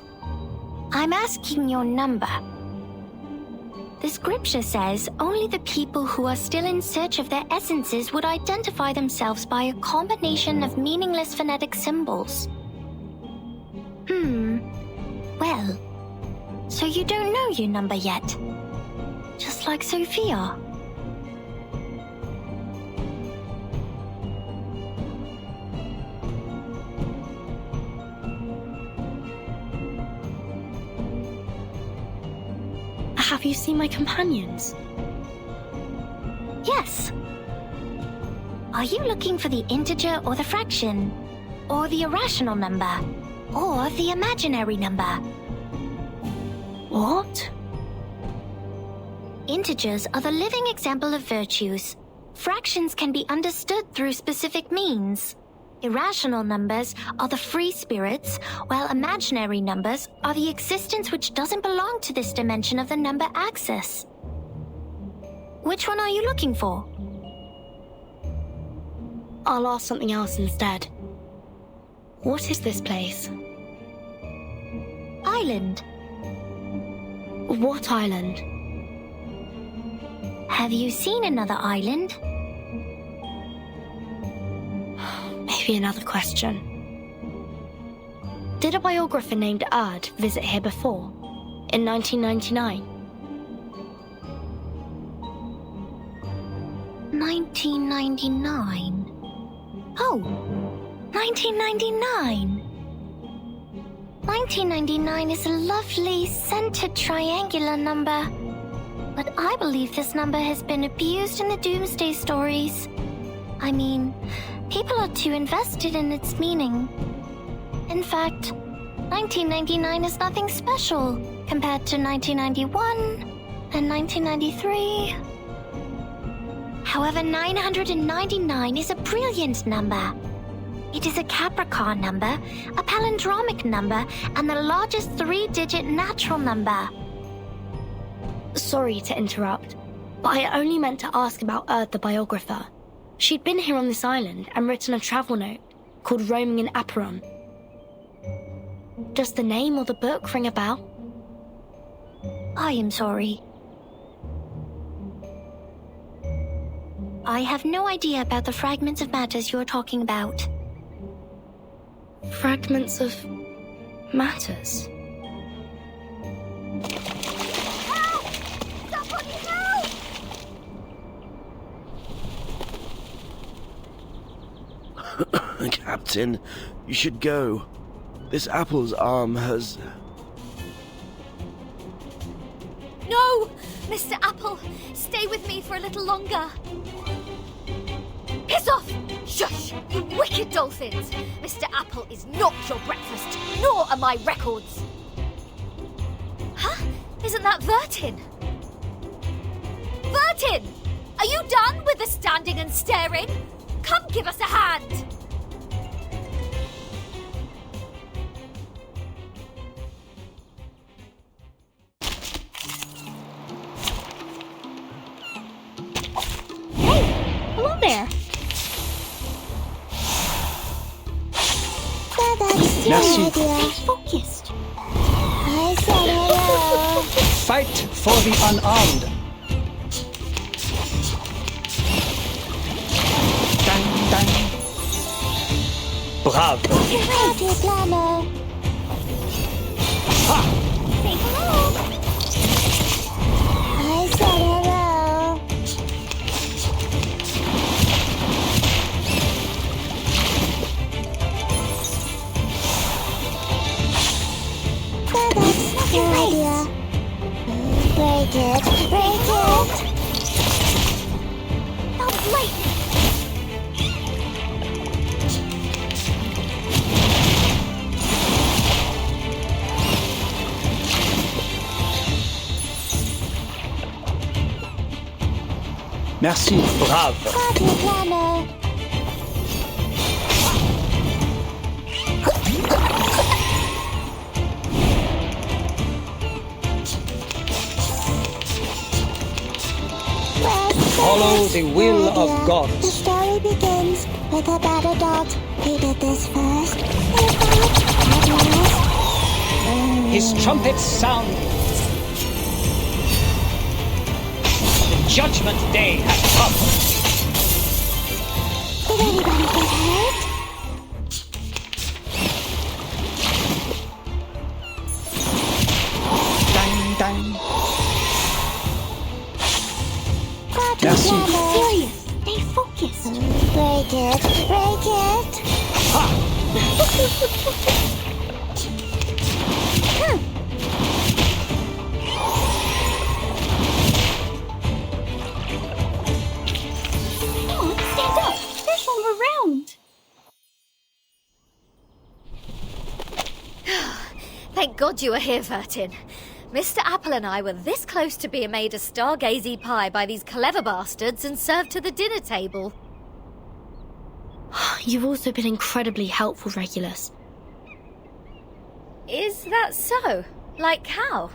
I'm asking your number. The scripture says only the people who are still in search of their essences would identify themselves by a combination of meaningless phonetic symbols. Well, so you don't know your number yet. Just like Sophia. Have you seen my companions? Yes. Are you looking for the integer or the fraction? Or the irrational number? Or the imaginary number? What? Integers are the living example of virtues. Fractions can be understood through specific means. Irrational numbers are the free spirits, while imaginary numbers are the existence which doesn't belong to this dimension of the number axis. Which one are you looking for? I'll ask something else instead. What is this place? Island. What island? Have you seen another island? Maybe another question. Did a biographer named Erd visit here before? In 1999? 1999? Oh, 1999! 1999 is a lovely, centered triangular number. But I believe this number has been abused in the Doomsday stories. I mean, people are too invested in its meaning. In fact, 1999 is nothing special compared to 1991 and 1993. However, 999 is a brilliant number. It is a Capricorn number, a palindromic number, and the largest 3-digit natural number. Sorry to interrupt, but I only meant to ask about Erd the biographer. She'd been here on this island and written a travel note called Roaming in Aperon. Does the name or the book ring a bell? I am sorry. I have no idea about the fragments of matters you're talking about. Fragments of matters? Help! Somebody help! Captain, you should go. This apple's arm has... No! Mr. Apple, stay with me for a little longer. Piss off! Shush! You wicked dolphins! Mr. Apple is not your breakfast, nor are my records. Huh? Isn't that Vertin? Vertin! Are you done with the standing and staring? Come give us a hand! Hello there. Merci. Stay focused. I said hello. Fight for the unarmed. Dang, dang. Bravo. Party planner. Ha! Say hello. I said hello. That's a good idea. Break it, break it. That was lightning. Merci. Brave. Party planner. Follow the will of God. The story begins with a bad adult. He did this first. His trumpets sound. The judgment day has come. Did anybody get hurt? Dang, dang. Party Merci. planner. Serious. Stay focused. Break it, break it. Oh, stand up. There's one around. Thank God you were here, Vertin. Mr. Apple and I were this close to being made a stargazy pie by these clever bastards and served to the dinner table. You've also been incredibly helpful, Regulus. Is that so? Like how?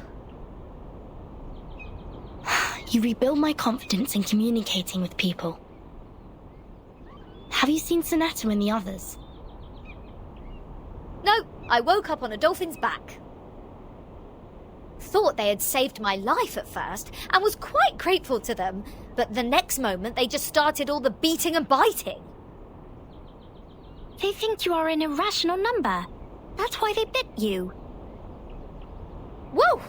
You rebuild my confidence in communicating with people. Have you seen Sonetto and the others? No, I woke up on a dolphin's back. Thought they had saved my life at first and was quite grateful to them, but the next moment they just started all the beating and biting. They think you are an irrational number. That's why they bit you. Whoa!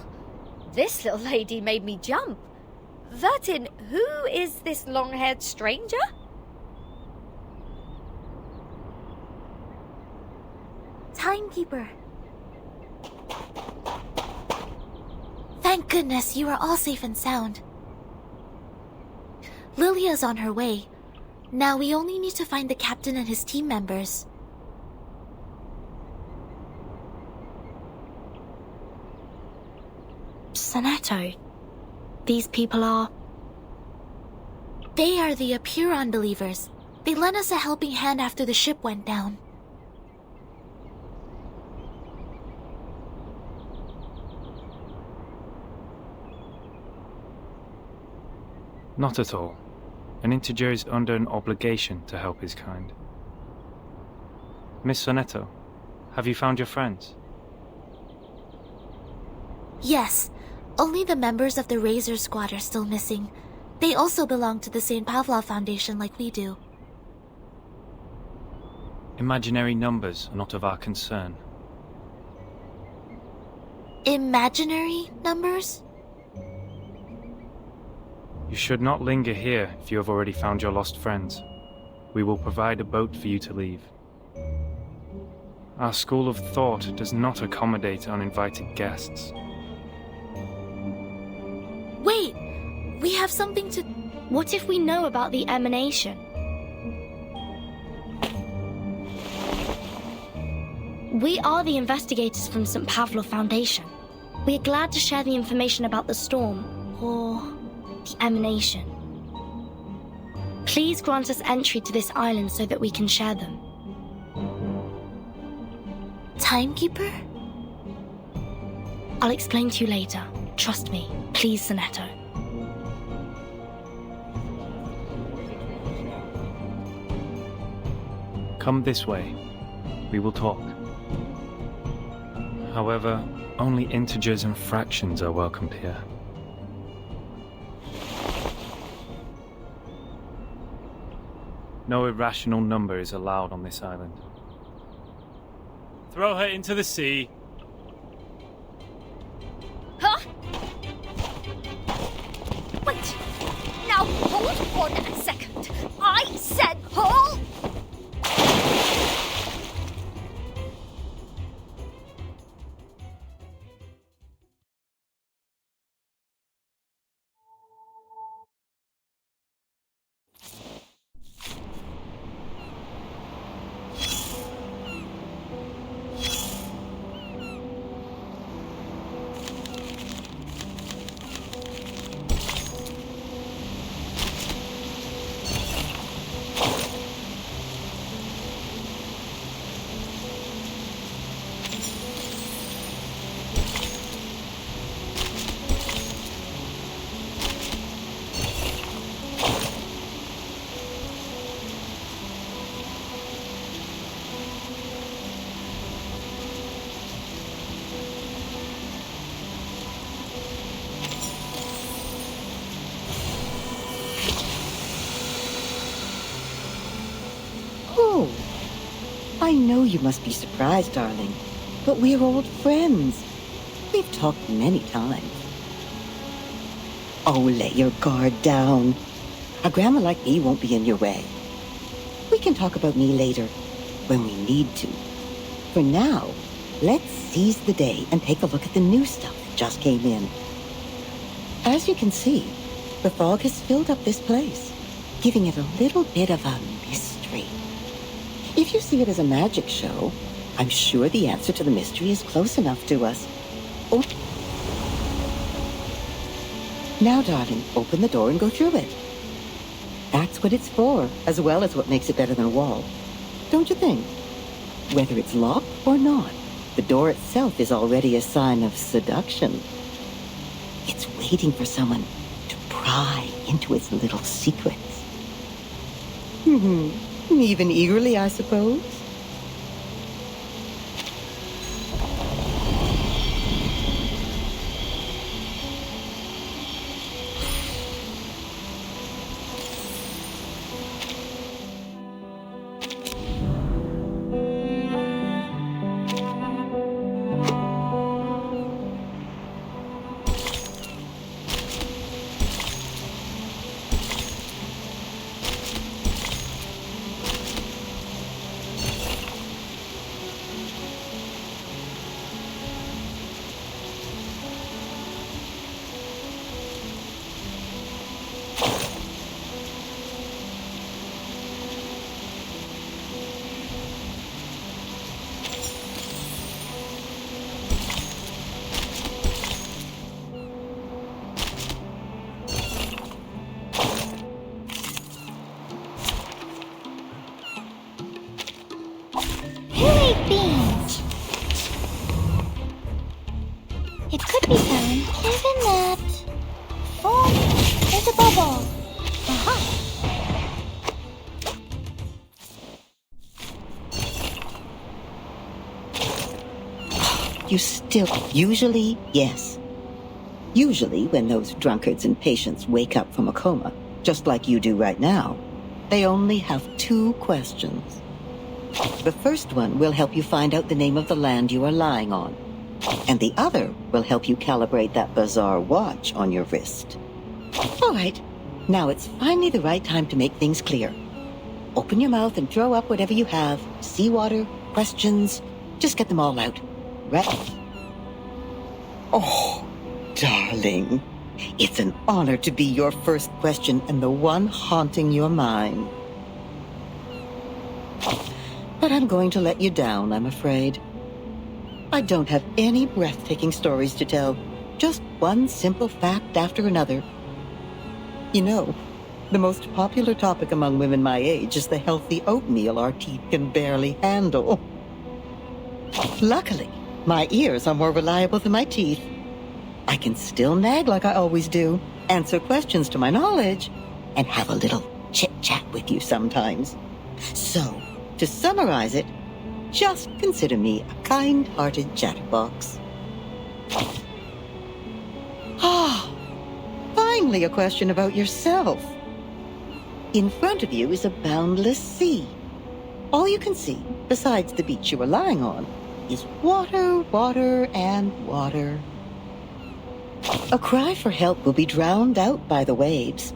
This little lady made me jump. Vertin, who is this long-haired stranger? Timekeeper. Thank goodness you are all safe and sound. Lilia's on her way. Now we only need to find the captain and his team members. Sonetto. These people are... They are the Apuron believers. They lent us a helping hand after the ship went down. Not at all. An integer is under an obligation to help his kind. Miss Sonetto, have you found your friends? Yes, only the members of the Razor Squad are still missing. They also belong to the St. Pavlov Foundation like we do. Imaginary numbers are not of our concern. Imaginary numbers? You should not linger here if you have already found your lost friends. We will provide a boat for you to leave. Our school of thought does not accommodate uninvited guests. Wait! We have something to... What if we know about the emanation? We are the investigators from St. Pavlov Foundation. We are glad to share the information about the storm, or the emanation. Please grant us entry to this island so that we can share them. Timekeeper? I'll explain to you later. Trust me. Please, Sonetto. Come this way. We will talk. However, only integers and fractions are welcomed here. No irrational number is allowed on this island. Throw her into the sea. Huh? Wait! Now hold on a second. I said hold! Oh, I know you must be surprised, darling, but we're old friends. We've talked many times. Oh, lay your guard down. A grandma like me won't be in your way. We can talk about me later, when we need to. For now, let's seize the day and take a look at the new stuff that just came in. As you can see, the fog has filled up this place, giving it a little bit of a mystery. If you see it as a magic show, I'm sure the answer to the mystery is close enough to us. Oh. Now, darling, open the door and go through it. That's what it's for, as well as what makes it better than a wall. Don't you think? Whether it's locked or not, the door itself is already a sign of seduction. It's waiting for someone to pry into its little secrets. Even eagerly, I suppose. Beans. It could be found given that form is a bubble. You still... Usually, yes. Usually, when those drunkards and patients wake up from a coma, just like you do right now, they only have 2 questions. The first one will help you find out the name of the land you are lying on, and the other will help you calibrate that bizarre watch on your wrist. All right, now it's finally the right time to make things clear. Open your mouth and throw up whatever you have. Seawater, questions, just get them all out. Right? Oh, darling, it's an honor to be your first question and the one haunting your mind. But I'm going to let you down, I'm afraid. I don't have any breathtaking stories to tell, just one simple fact after another. You know, The most popular topic among women my age is the healthy oatmeal our teeth can barely handle. Luckily, my ears are more reliable than my teeth. I can still nag like I always do, answer questions to my knowledge, and have a little chit-chat with you sometimes. So, to summarize it, just consider me a kind-hearted chatterbox. Ah, finally a question about yourself. In front of you is a boundless sea. All you can see, besides the beach you are lying on, is water, water, and water. A cry for help will be drowned out by the waves,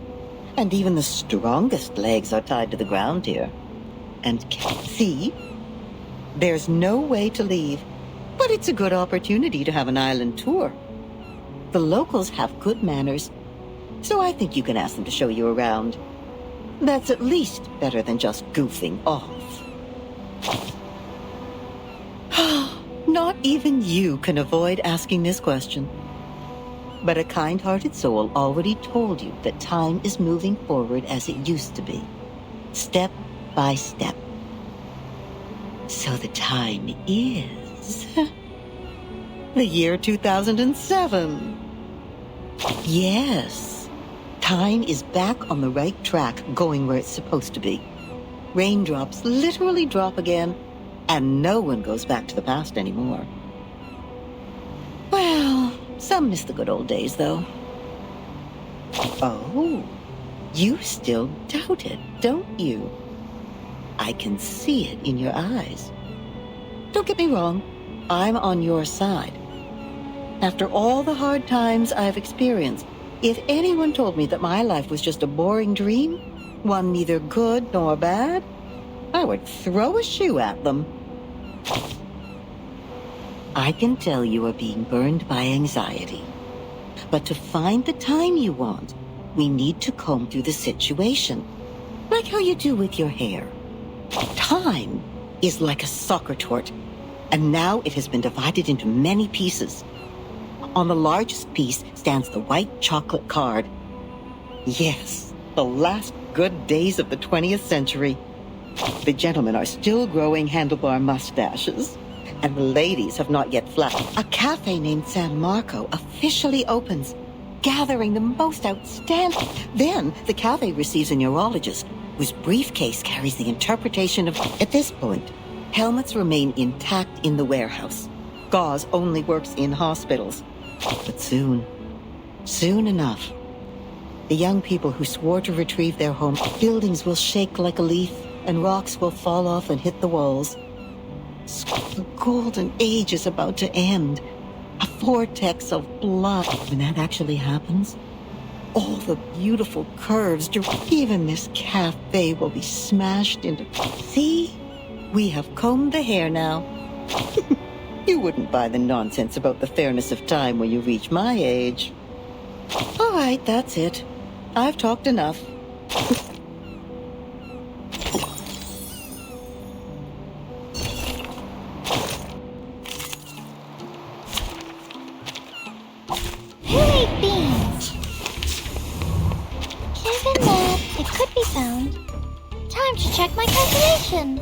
and even the strongest legs are tied to the ground here. And see, there's no way to leave, but it's a good opportunity to have an island tour. The locals have good manners, so I think you can ask them to show you around. That's at least better than just goofing off. Not even you can avoid asking this question. But a kind-hearted soul already told you that time is moving forward as it used to be, step by step. So the time is the year 2007. Yes. Time is back on the right track, going where it's supposed to be. Raindrops literally drop again, and no one goes back to the past anymore. Well, some miss the good old days, though. Oh, you still doubt it, don't you? I can see it in your eyes. Don't get me wrong, I'm on your side. After all the hard times I've experienced, if anyone told me that my life was just a boring dream, one neither good nor bad, I would throw a shoe at them. I can tell you are being burned by anxiety. But to find the time you want, we need to comb through the situation, like how you do with your hair. Time is like a soccer tort, and now it has been divided into many pieces. On the largest piece stands the white chocolate card. Yes, the last good days of the 20th century. The gentlemen are still growing handlebar mustaches, and the ladies have not yet flashed. A cafe named San Marco officially opens, gathering the most outstanding. Then the cafe receives a neurologist whose briefcase carries the interpretation of... At this point, helmets remain intact in the warehouse. Gauze only works in hospitals. But soon enough, the young people who swore to retrieve their home, buildings will shake like a leaf, and rocks will fall off and hit the walls. The golden age is about to end. A vortex of blood. When that actually happens, all the beautiful curves, even this cafe will be smashed into... See? We have combed the hair now. You wouldn't buy the nonsense about the fairness of time when you reach my age. All right, that's it. I've talked enough. Who ate beans? Given that it could be found, time to check my calculation.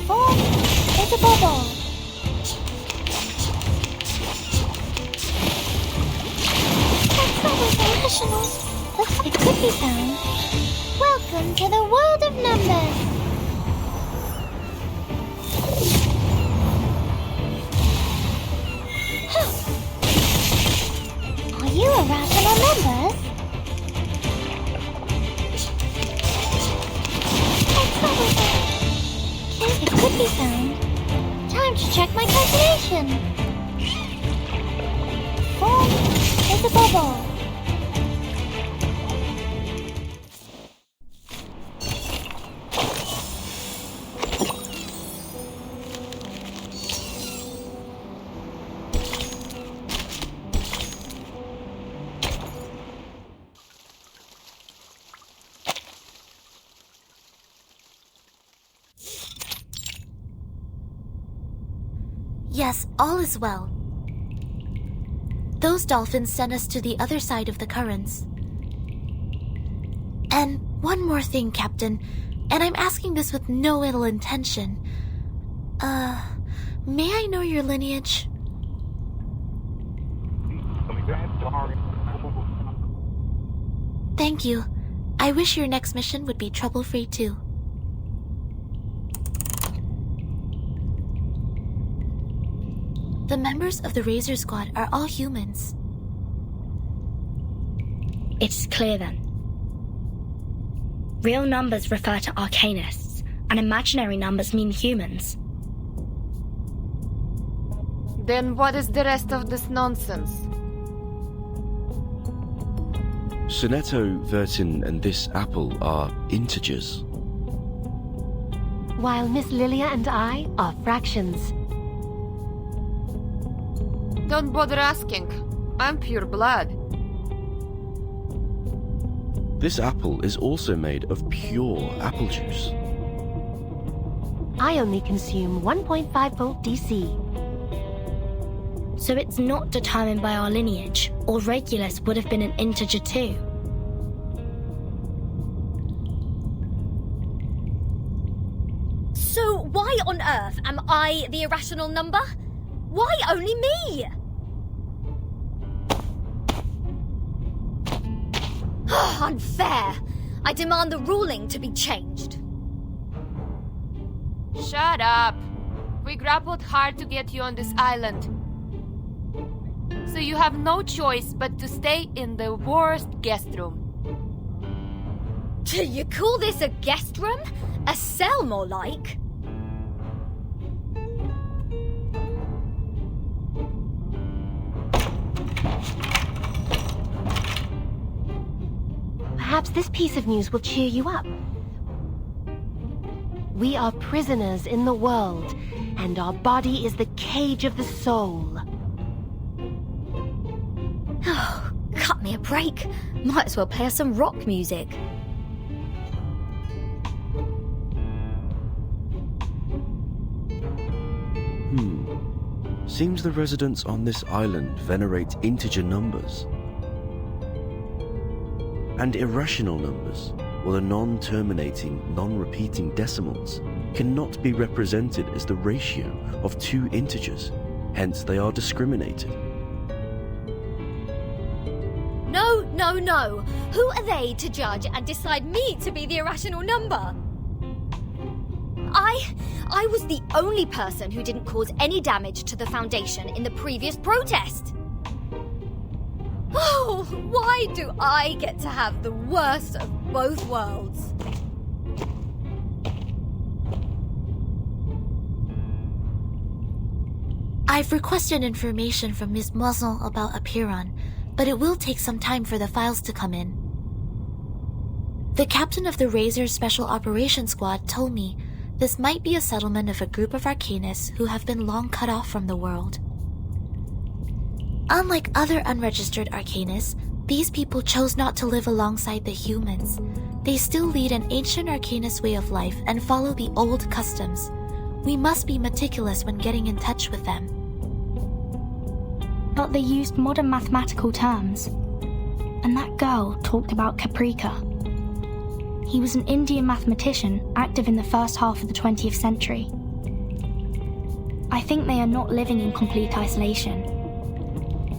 4 is a bubble. That's almost irrational, but it could be found. Welcome to the world of numbers. Are you irrational numbers? It could be found. Time to check my calculation. 4 is a bubble. Yes, all is well. Those dolphins sent us to the other side of the currents. And one more thing, Captain, and I'm asking this with no ill intention. May I know your lineage? Thank you. I wish your next mission would be trouble-free too. The members of the Razor Squad are all humans. It's clear then. Real numbers refer to arcanists, and imaginary numbers mean humans. Then what is the rest of this nonsense? Sonetto, Vertin, and this apple are integers. While Miss Lilia and I are fractions. Don't bother asking. I'm pure blood. This apple is also made of pure apple juice. I only consume 1.5 volt DC. So it's not determined by our lineage, or Regulus would have been an integer too. So why on earth am I the irrational number? Why only me? Unfair. I demand the ruling to be changed. Shut up. We grappled hard to get you on this island. So you have no choice but to stay in the worst guest room. Do you call this a guest room? A cell, more like? Perhaps this piece of news will cheer you up. We are prisoners in the world, and our body is the cage of the soul. Oh, cut me a break. Might as well play us some rock music. Seems the residents on this island venerate integer numbers. And irrational numbers, or the non-terminating, non-repeating decimals, cannot be represented as the ratio of two integers, hence they are discriminated. No, no, no. Who are they to judge and decide me to be the irrational number? I was the only person who didn't cause any damage to the Foundation in the previous protest. Oh, why do I get to have the worst of both worlds? I've requested information from Ms. Muzzle about Apiron, but it will take some time for the files to come in. The captain of the Razor's Special Operations Squad told me this might be a settlement of a group of Arcanists who have been long cut off from the world. Unlike other unregistered Arcanists, these people chose not to live alongside the humans. They still lead an ancient Arcanist way of life and follow the old customs. We must be meticulous when getting in touch with them. But they used modern mathematical terms. And that girl talked about Caprica. He was an Indian mathematician active in the first half of the 20th century. I think they are not living in complete isolation.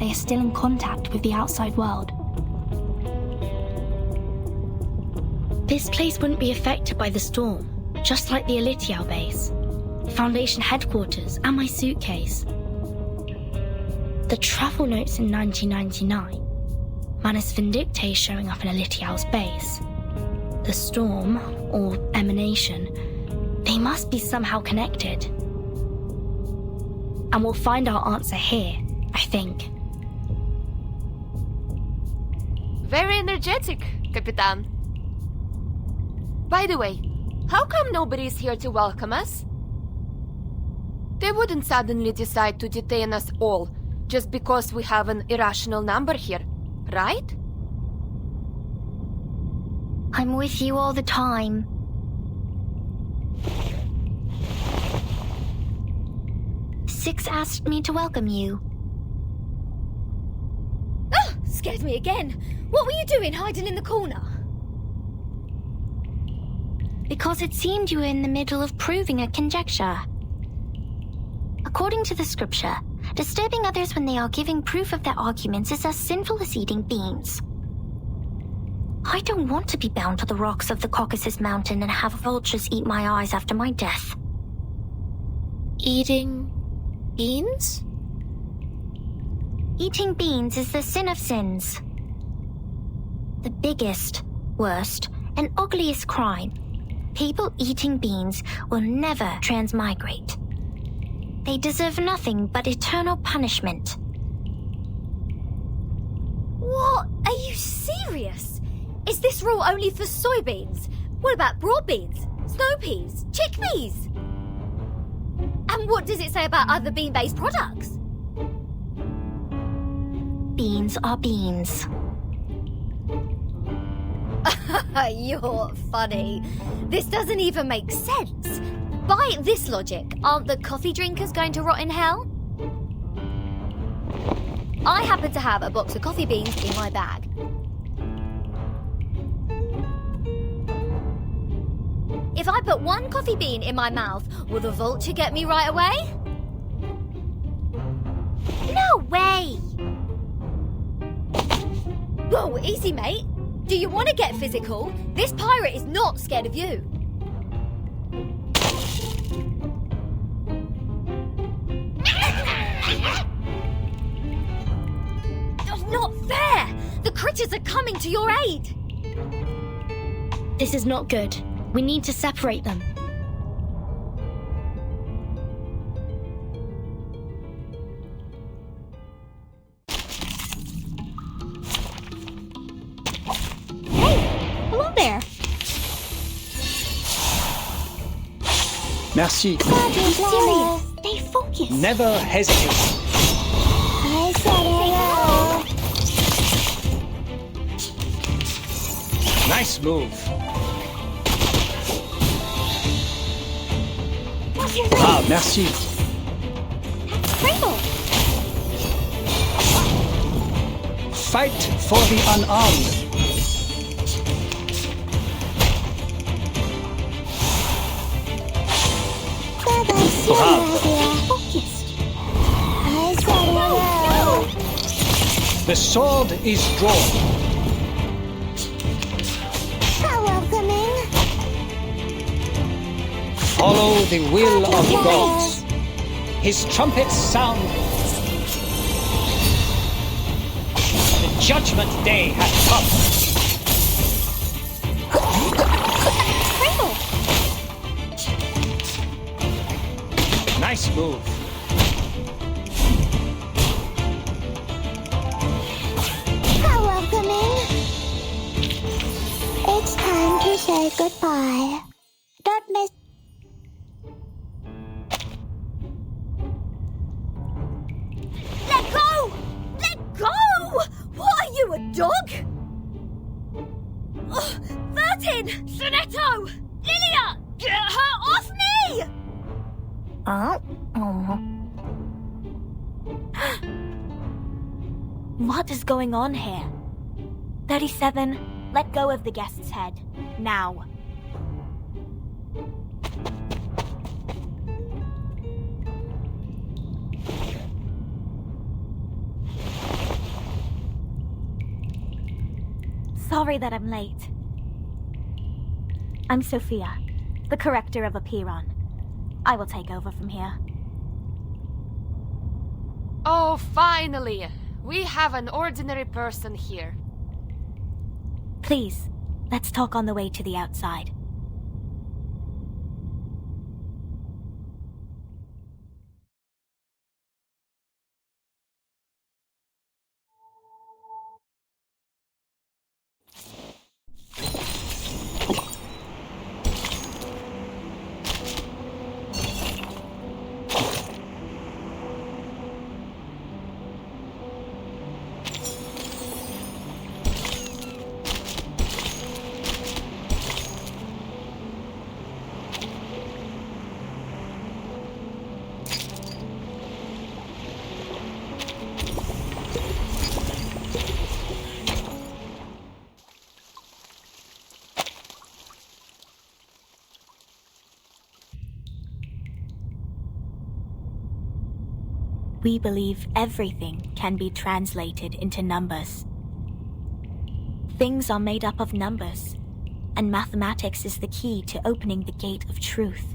They are still in contact with the outside world. This place wouldn't be affected by the storm, just like the Elitial base, Foundation headquarters, and my suitcase. The travel notes in 1999, Manus Vindictae showing up in Elitial's base. The storm, or emanation, they must be somehow connected. And we'll find our answer here, I think. Very energetic, Capitan. By the way, how come nobody's here to welcome us? They wouldn't suddenly decide to detain us all just because we have an irrational number here, right? I'm with you all the time. Six asked me to welcome you. Oh, scared me again. What were you doing hiding in the corner? because it seemed you were in the middle of proving a conjecture. According to the scripture, disturbing others when they are giving proof of their arguments is as sinful as eating beans. I don't want to be bound to the rocks of the Caucasus Mountain and have vultures eat my eyes after my death. Eating beans? Eating beans is the sin of sins. The biggest, worst, and ugliest crime. People eating beans will never transmigrate. They deserve nothing but eternal punishment. What? Are you serious? Is this rule only for soybeans? What about broad beans, snow peas, chickpeas? And what does it say about other bean-based products? Beans are beans. You're funny. This doesn't even make sense. By this logic, aren't the coffee drinkers going to rot in hell? I happen to have a box of coffee beans in my bag. If I put one coffee bean in my mouth, will the vulture get me right away? No way! Whoa, easy, mate. Do you want to get physical? This pirate is not scared of you. Not fair! The critters are coming to your aid! This is not good. We need to separate them. Hello there. Merci. Be serious. Stay focused. Never hesitate. I said hello. Nice move. What's your Ah, merci. Rainbow. Fight for the unarmed. Bravo. Focused. I said hello. The sword is drawn. How welcoming. Follow the will of the gods. His trumpets sound. The judgment day has come. Rainbow. Nice move. How welcoming. It's time to say goodbye. Don't miss. Let go! Let go! What are you, a dog? Oh, Vertin! Sonetto! Lilia! Get her off me! What is going on here? 37, let go of the guest's head. Now. Sorry that I'm late. I'm Sophia, the corrector of Apiron. I will take over from here. Oh, finally! We have an ordinary person here. Please, let's talk on the way to the outside. We believe everything can be translated into numbers. Things are made up of numbers, and mathematics is the key to opening the gate of truth.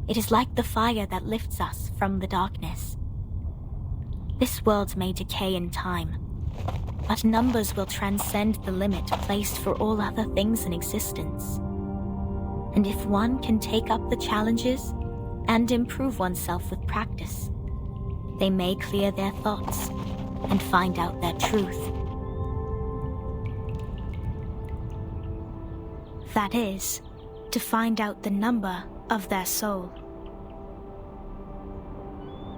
It is like the fire that lifts us from the darkness. This world may decay in time, but numbers will transcend the limit placed for all other things in existence. And if one can take up the challenges and improve oneself with practice, they may clear their thoughts and find out their truth. That is, to find out the number of their soul.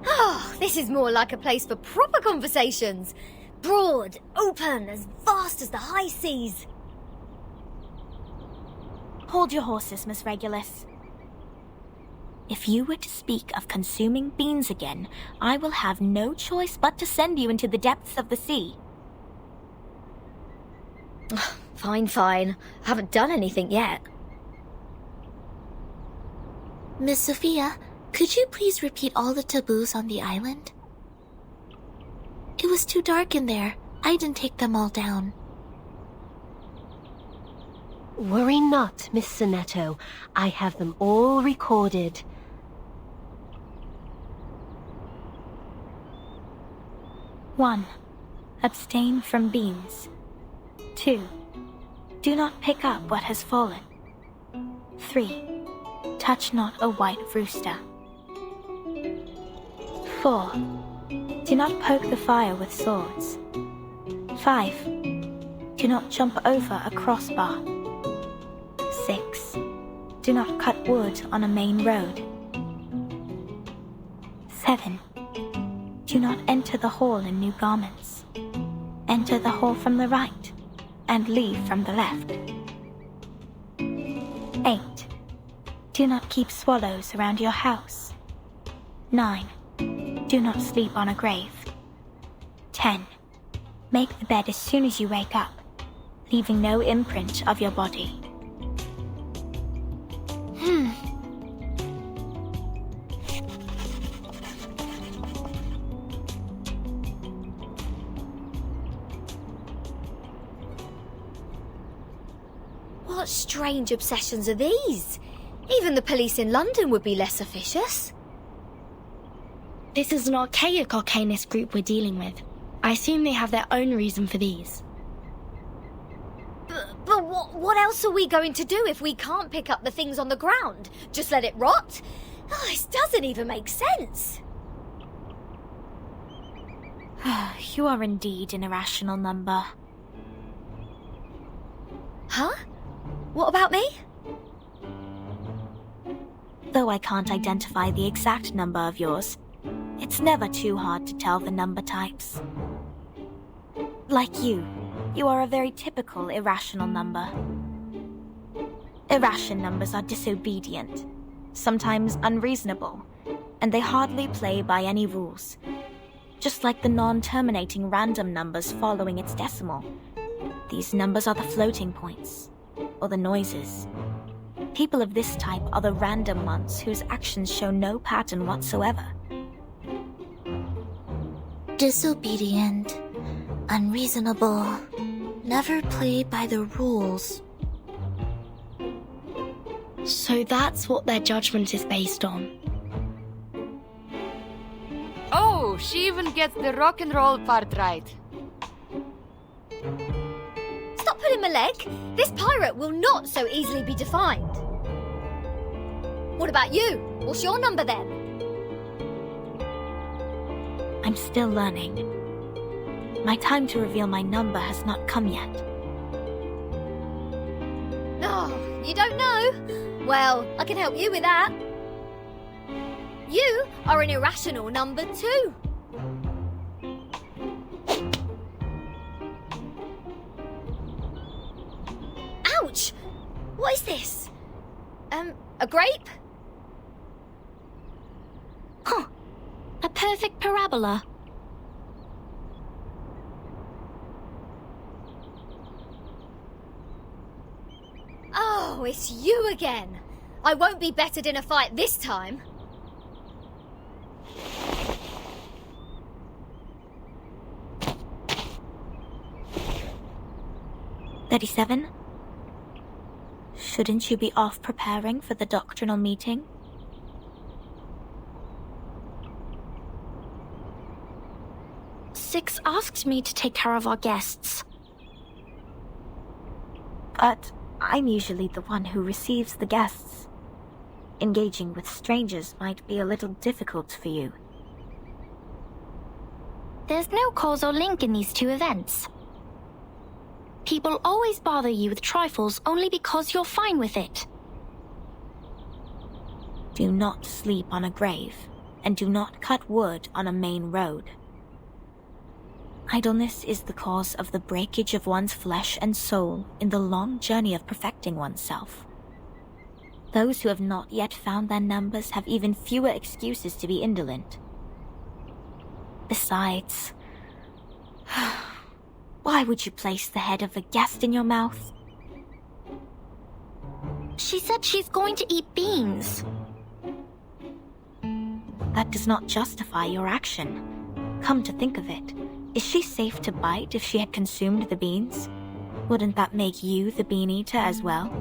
Oh, this is more like a place for proper conversations. Broad, open, as vast as the high seas. Hold your horses, Miss Regulus. If you were to speak of consuming beans again, I will have no choice but to send you into the depths of the sea. Fine. I haven't done anything yet. Miss Sophia, could you please repeat all the taboos on the island? It was too dark in there. I didn't take them all down. Worry not, Miss Sonetto. I have them all recorded. One, abstain from beans. 2, do not pick up what has fallen. 3, touch not a white rooster. 4, do not poke the fire with swords. 5, do not jump over a crossbar. 6, do not cut wood on a main road. 7, do not enter the hall in new garments. Enter the hall from the right, and leave from the left. 8, do not keep swallows around your house. 9, do not sleep on a grave. 10, make the bed as soon as you wake up, leaving no imprint of your body. What strange obsessions are these? Even the police in London would be less officious. This is an archaic arcanist group we're dealing with. I assume they have their own reason for these. But what else are we going to do if we can't pick up the things on the ground? Just let it rot? Oh, this doesn't even make sense. You are indeed an irrational number. Huh? What about me? Though I can't identify the exact number of yours, it's never too hard to tell the number types. Like you are a very typical irrational number. Irrational numbers are disobedient, sometimes unreasonable, and they hardly play by any rules. Just like the non-terminating random numbers following its decimal. These numbers are the floating points, or the noises. People of this type are the random ones whose actions show no pattern whatsoever. Disobedient, unreasonable, never play by the rules. So that's what their judgment is based on. Oh, she even gets the rock and roll part right. Stop pulling my leg. This pirate will not so easily be defined. What about you? What's your number then? I'm still learning. My time to reveal my number has not come yet. Oh, you don't know? Well, I can help you with that. You are an irrational number 2. Ouch! What is this? A grape? Huh. A perfect parabola. Oh, it's you again. I won't be bettered in a fight this time. 37? Shouldn't you be off preparing for the doctrinal meeting? Six asked me to take care of our guests. But I'm usually the one who receives the guests. Engaging with strangers might be a little difficult for you. There's no causal link in these two events. People always bother you with trifles only because you're fine with it. Do not sleep on a grave, and do not cut wood on a main road. Idleness is the cause of the breakage of one's flesh and soul in the long journey of perfecting oneself. Those who have not yet found their numbers have even fewer excuses to be indolent. Besides, why would you place the head of a guest in your mouth? She said she's going to eat beans. That does not justify your action. Come to think of it, is she safe to bite if she had consumed the beans? Wouldn't that make you the bean eater as well?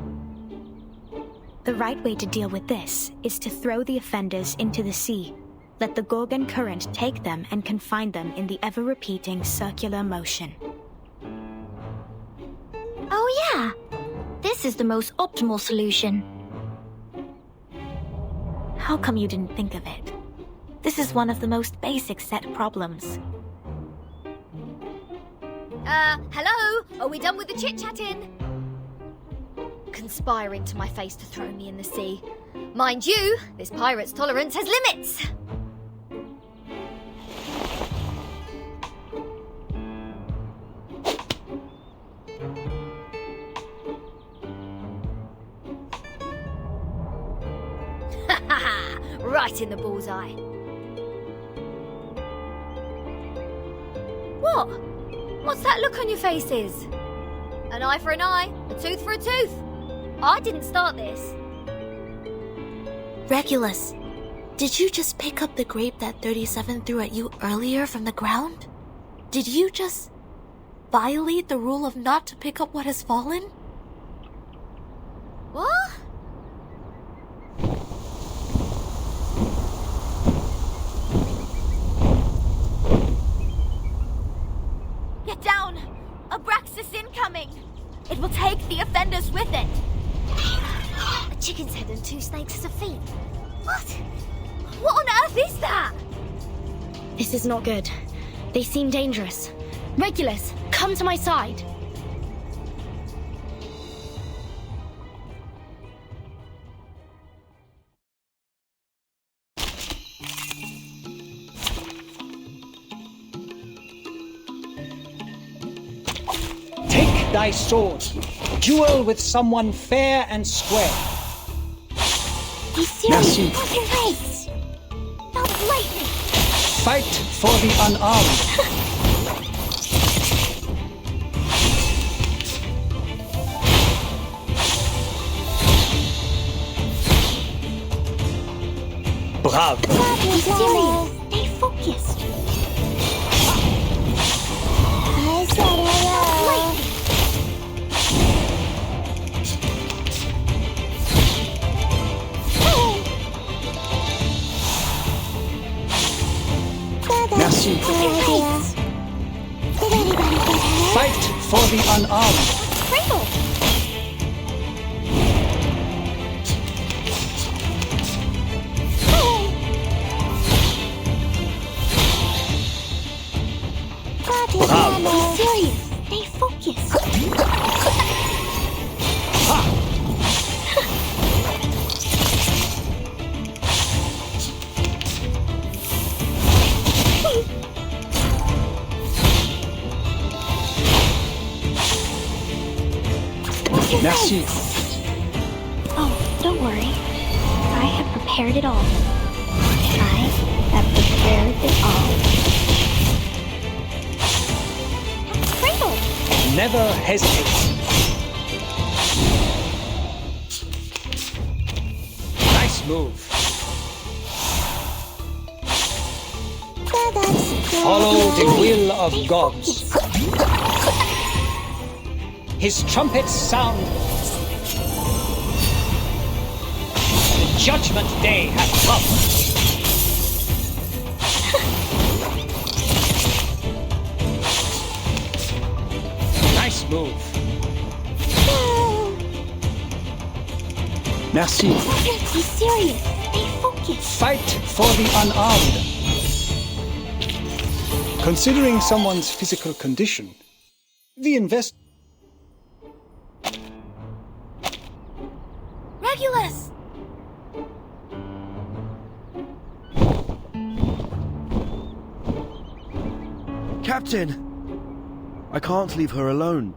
The right way to deal with this is to throw the offenders into the sea. Let the Gorgon current take them and confine them in the ever-repeating circular motion. Oh yeah! This is the most optimal solution. How come you didn't think of it? This is one of the most basic set problems. Hello? Are we done with the chit-chatting? Conspiring to my face to throw me in the sea. Mind you, this pirate's tolerance has limits! Right in the bullseye. What? What's that look on your faces? An eye for an eye, a tooth for a tooth. I didn't start this. Regulus, did you just pick up the grape that 37 threw at you earlier from the ground? Did you just violate the rule of not to pick up what has fallen? What? Get down! Abraxas incoming! It will take the offenders with it! A chicken's head and 2 snakes as a feet. What? What on earth is that? This is not good. They seem dangerous. Regulus, come to my side. Take thy sword. Duel with someone fair and square. He's serious. Merci. Fucking race. Not lightning. Fight for the unarmed. Brave. Be serious. Stay focused. I said hello. Merci. Fight for the unarmed. Cradle. Bravo. Be serious. Stay focused. Merci. Oh, don't worry. I have prepared it all. I have prepared it all. Cradle. Never hesitate. Nice move. Follow the will of gods. His trumpets sound. The judgment day hath come. Nice move. Merci. Be serious. Stay focused. Fight for the unarmed. Considering someone's physical condition, the Regulus! Captain! I can't leave her alone.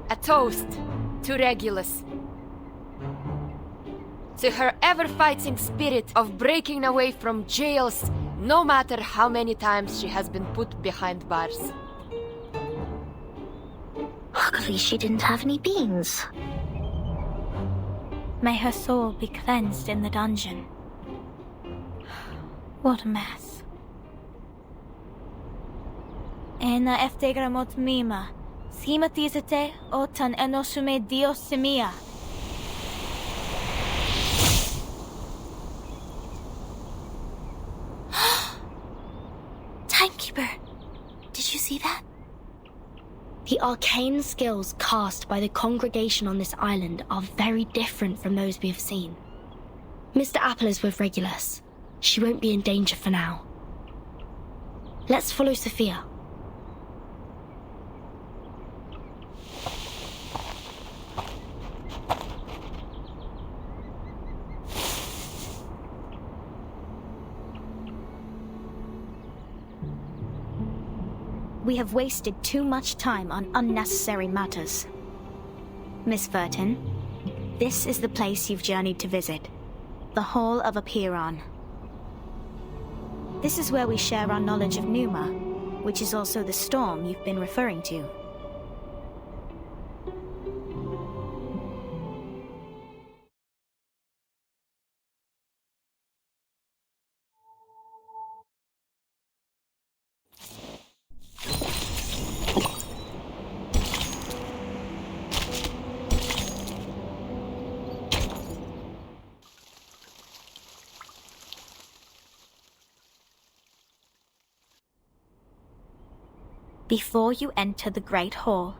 A toast to Regulus. To her ever-fighting spirit of breaking away from jails, no matter how many times she has been put behind bars. Luckily she didn't have any beans. May her soul be cleansed in the dungeon. What a mess. Ena eftegramot mima, schimatizete otan enosume dios semia. Timekeeper, did you see that? The arcane skills cast by the congregation on this island are very different from those we have seen. Mr. Apple is with Regulus. She won't be in danger for now. Let's follow Sophia. We have wasted too much time on unnecessary matters. Miss Vertin, this is the place you've journeyed to visit. The Hall of Apiron. This is where we share our knowledge of Numa, which is also the storm you've been referring to. Before you enter the Great Hall,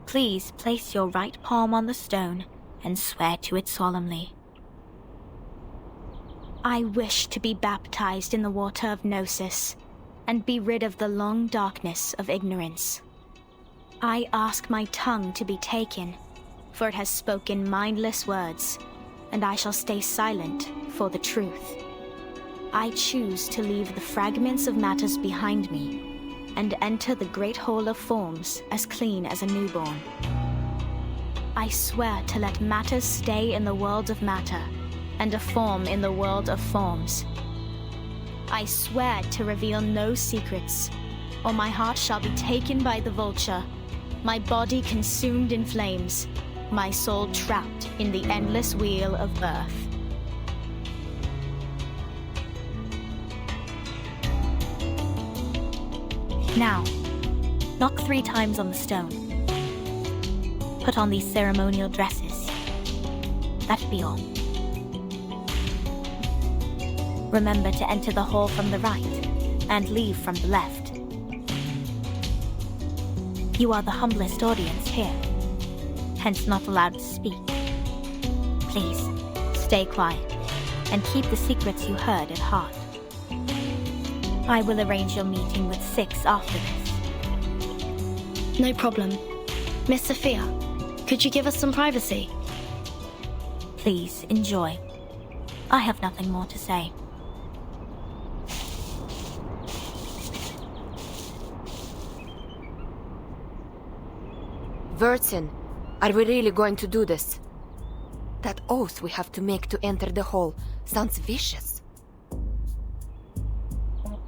please place your right palm on the stone and swear to it solemnly. I wish to be baptized in the water of Gnosis and be rid of the long darkness of ignorance. I ask my tongue to be taken, for it has spoken mindless words, and I shall stay silent for the truth. I choose to leave the fragments of matters behind me and enter the Great Hall of Forms as clean as a newborn. I swear to let matters stay in the world of matter, and a form in the world of forms. I swear to reveal no secrets, or my heart shall be taken by the vulture, my body consumed in flames, my soul trapped in the endless wheel of birth. Now, knock 3 times on the stone. Put on these ceremonial dresses. That'd be all. Remember to enter the hall from the right, and leave from the left. You are the humblest audience here, hence not allowed to speak. Please, stay quiet, and keep the secrets you heard at heart. I will arrange your meeting with 6 after this. No problem. Miss Sophia, could you give us some privacy? Please, enjoy. I have nothing more to say. Vertin, are we really going to do this? That oath we have to make to enter the hall sounds vicious.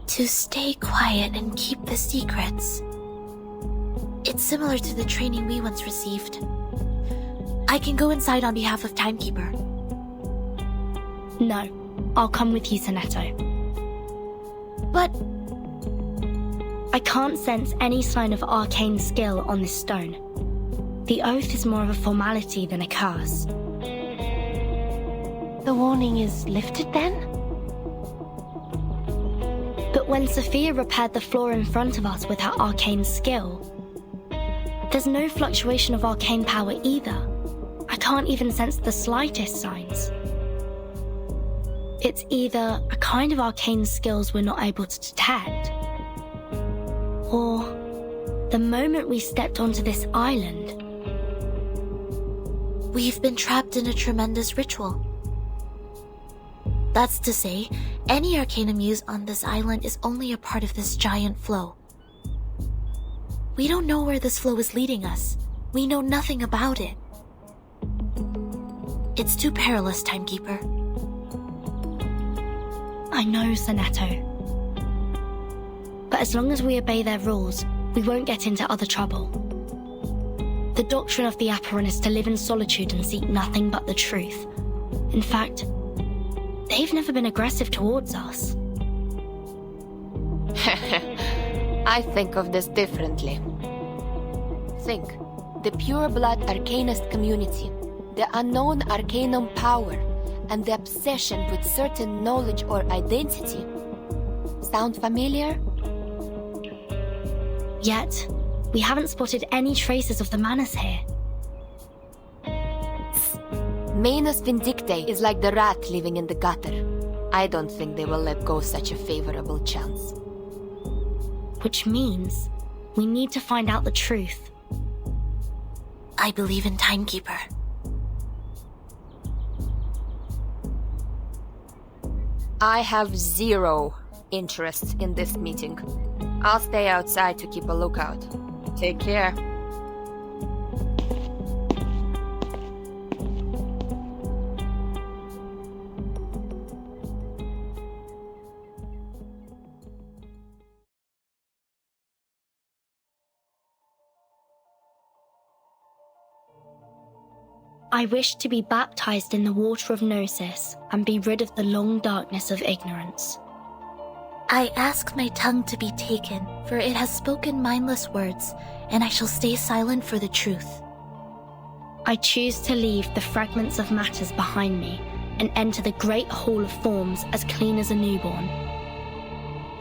To stay quiet and keep the secrets. It's similar to the training we once received. I can go inside on behalf of Timekeeper. No, I'll come with you, Sonetto. But I can't sense any sign of arcane skill on this stone. The oath is more of a formality than a curse. The warning is lifted then? But when Sophia repaired the floor in front of us with her arcane skill, there's no fluctuation of arcane power either. I can't even sense the slightest signs. It's either a kind of arcane skills we're not able to detect, or the moment we stepped onto this island, we've been trapped in a tremendous ritual. That's to say, any arcanum used on this island is only a part of this giant flow. We don't know where this flow is leading us. We know nothing about it. It's too perilous, Timekeeper. I know, Sonetto. But as long as we obey their rules, we won't get into other trouble. The doctrine of the Aperon is to live in solitude and seek nothing but the truth. In fact, they've never been aggressive towards us. I think of this differently. Think, the pure blood arcanist community, the unknown arcanum power, and the obsession with certain knowledge or identity. Sound familiar? Yet, we haven't spotted any traces of the Manus here. Manus Vindictae is like the rat living in the gutter. I don't think they will let go such a favorable chance. Which means we need to find out the truth. I believe in Timekeeper. I have zero interest in this meeting. I'll stay outside to keep a lookout. Take care. I wish to be baptized in the water of Gnosis and be rid of the long darkness of ignorance. I ask my tongue to be taken, for it has spoken mindless words, and I shall stay silent for the truth. I choose to leave the fragments of matters behind me and enter the great hall of forms as clean as a newborn.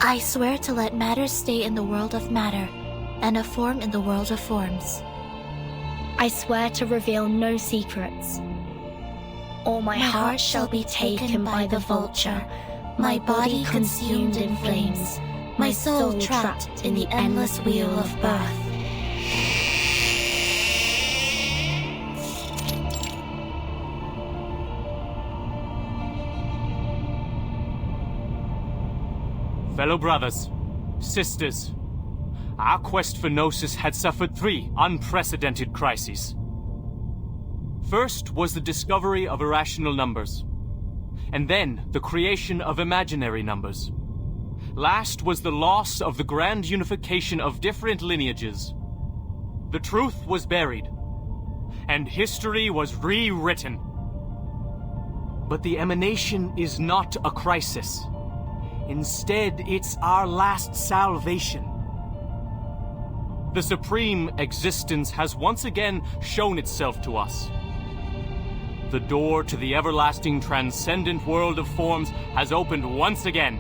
I swear to let matter stay in the world of matter, and a form in the world of forms. I swear to reveal no secrets. Or my heart shall be taken by the vulture, my body consumed in flames, my soul trapped in the endless wheel of birth. Fellow brothers, sisters, our quest for Gnosis had suffered 3 unprecedented crises. First was the discovery of irrational numbers, and then the creation of imaginary numbers. Last was the loss of the grand unification of different lineages. The truth was buried, and history was rewritten. But the emanation is not a crisis. Instead, it's our last salvation. The supreme existence has once again shown itself to us. The door to the everlasting transcendent world of forms has opened once again.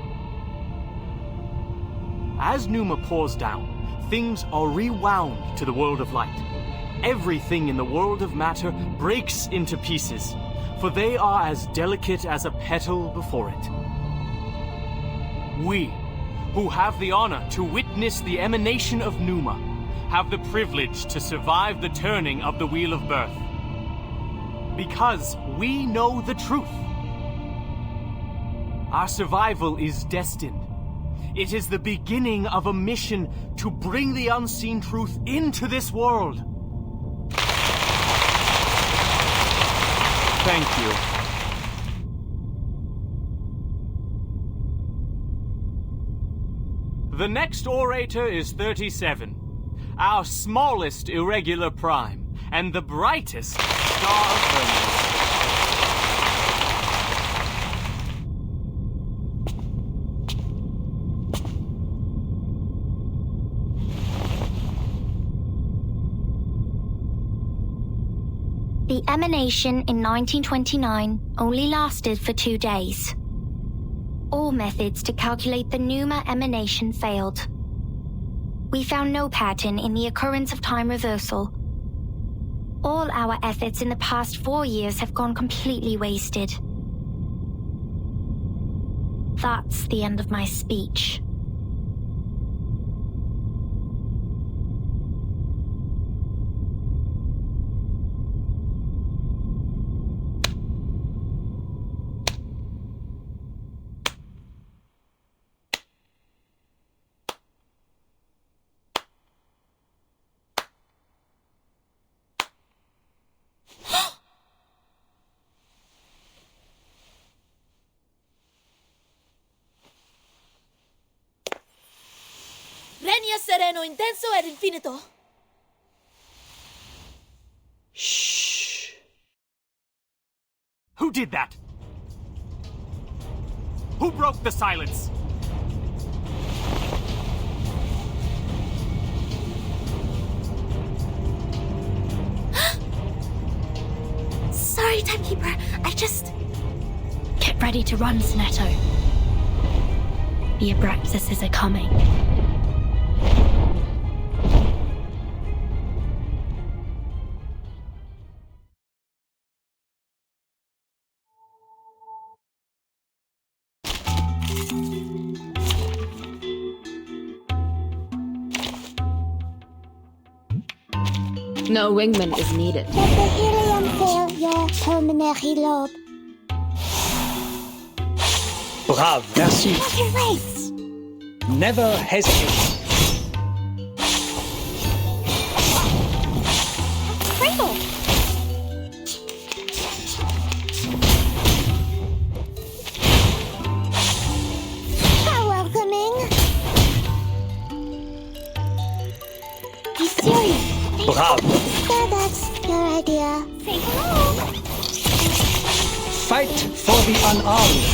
As Numa pours down, things are rewound to the world of light. Everything in the world of matter breaks into pieces, for they are as delicate as a petal before it. We, who have the honor to witness the emanation of Numa, have the privilege to survive the turning of the Wheel of Birth. Because we know the truth. Our survival is destined. It is the beginning of a mission to bring the unseen truth into this world. Thank you. The next orator is 37, our smallest irregular prime, and the brightest star of Hermes. The emanation in 1929 only lasted for 2 days. All methods to calculate the Numa emanation failed. We found no pattern in the occurrence of time reversal. All our efforts in the past 4 years have gone completely wasted. That's the end of my speech. Regna sereno, intenso ed infinito. Shh. Who did that? Who broke the silence? Sorry, Timekeeper. I just... Get ready to run, Sonetto. The Abraxases are coming. No wingman is needed. Let the helium fill your pulmonary lobe. Brave, merci. Watch your waist. Never hesitate. Cradle. How welcoming. Be serious. Brave. Yeah, that's your idea. Say hello. Fight for the unarmed.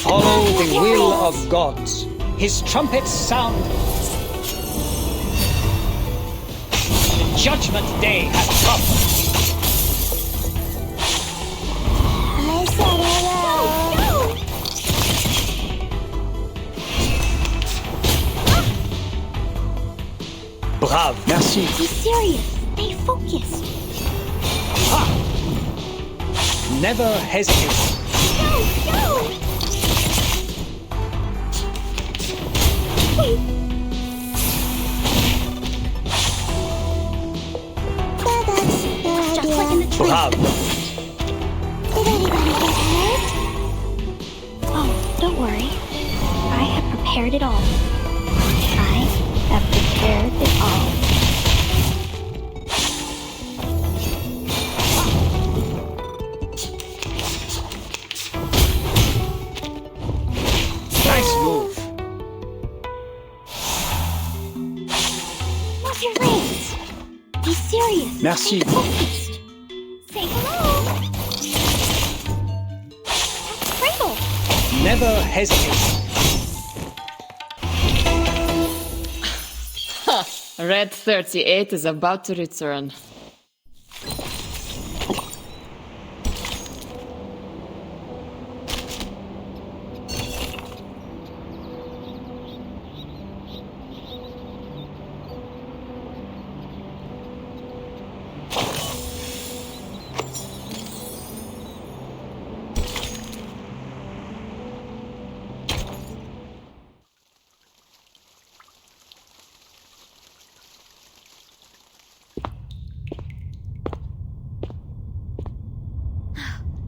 Follow the will of gods. His trumpets sound. Judgment Day has come. I said hello. Brave, merci. Be serious. Stay focused. Ha! Never hesitate. Go! That's your idea. Just like in the tree. Brave. Did anybody get hurt? Oh, don't worry. I have prepared it all. I have prepared it all. Nice move. Watch your waist. Be serious. Merci. Stay focused. Say hello. Cradle. Never hesitate. Red 38 is about to return.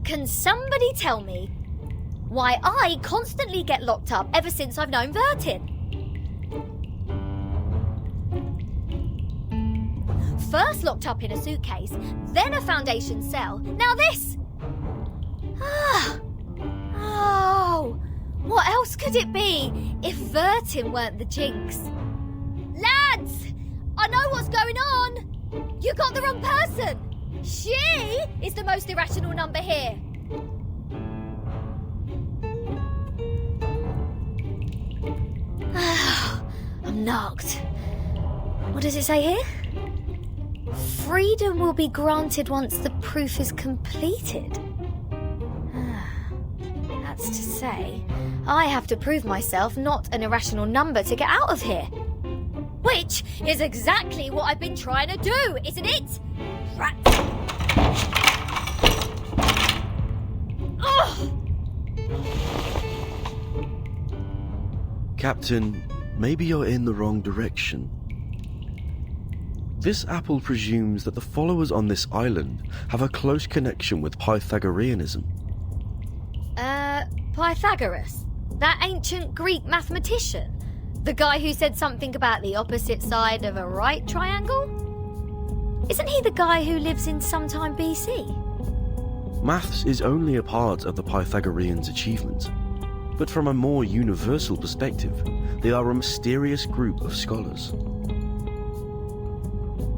Can somebody tell me why I constantly get locked up ever since I've known Vertin? First locked up in a suitcase, then a Foundation cell, now this! Oh, what else could it be if Vertin weren't the jinx? Lads! I know what's going on! You got the wrong person! She is the most irrational number here. Knocked. What does it say here? Freedom will be granted once the proof is completed. That's to say, I have to prove myself not an irrational number to get out of here. Which is exactly what I've been trying to do, isn't it? Rat. Captain, maybe you're in the wrong direction. This apple presumes that the followers on this island have a close connection with Pythagoreanism. Pythagoras? That ancient Greek mathematician? The guy who said something about the opposite side of a right triangle? Isn't he the guy who lives in sometime BC? Maths is only a part of the Pythagoreans' achievement, but from a more universal perspective, they are a mysterious group of scholars.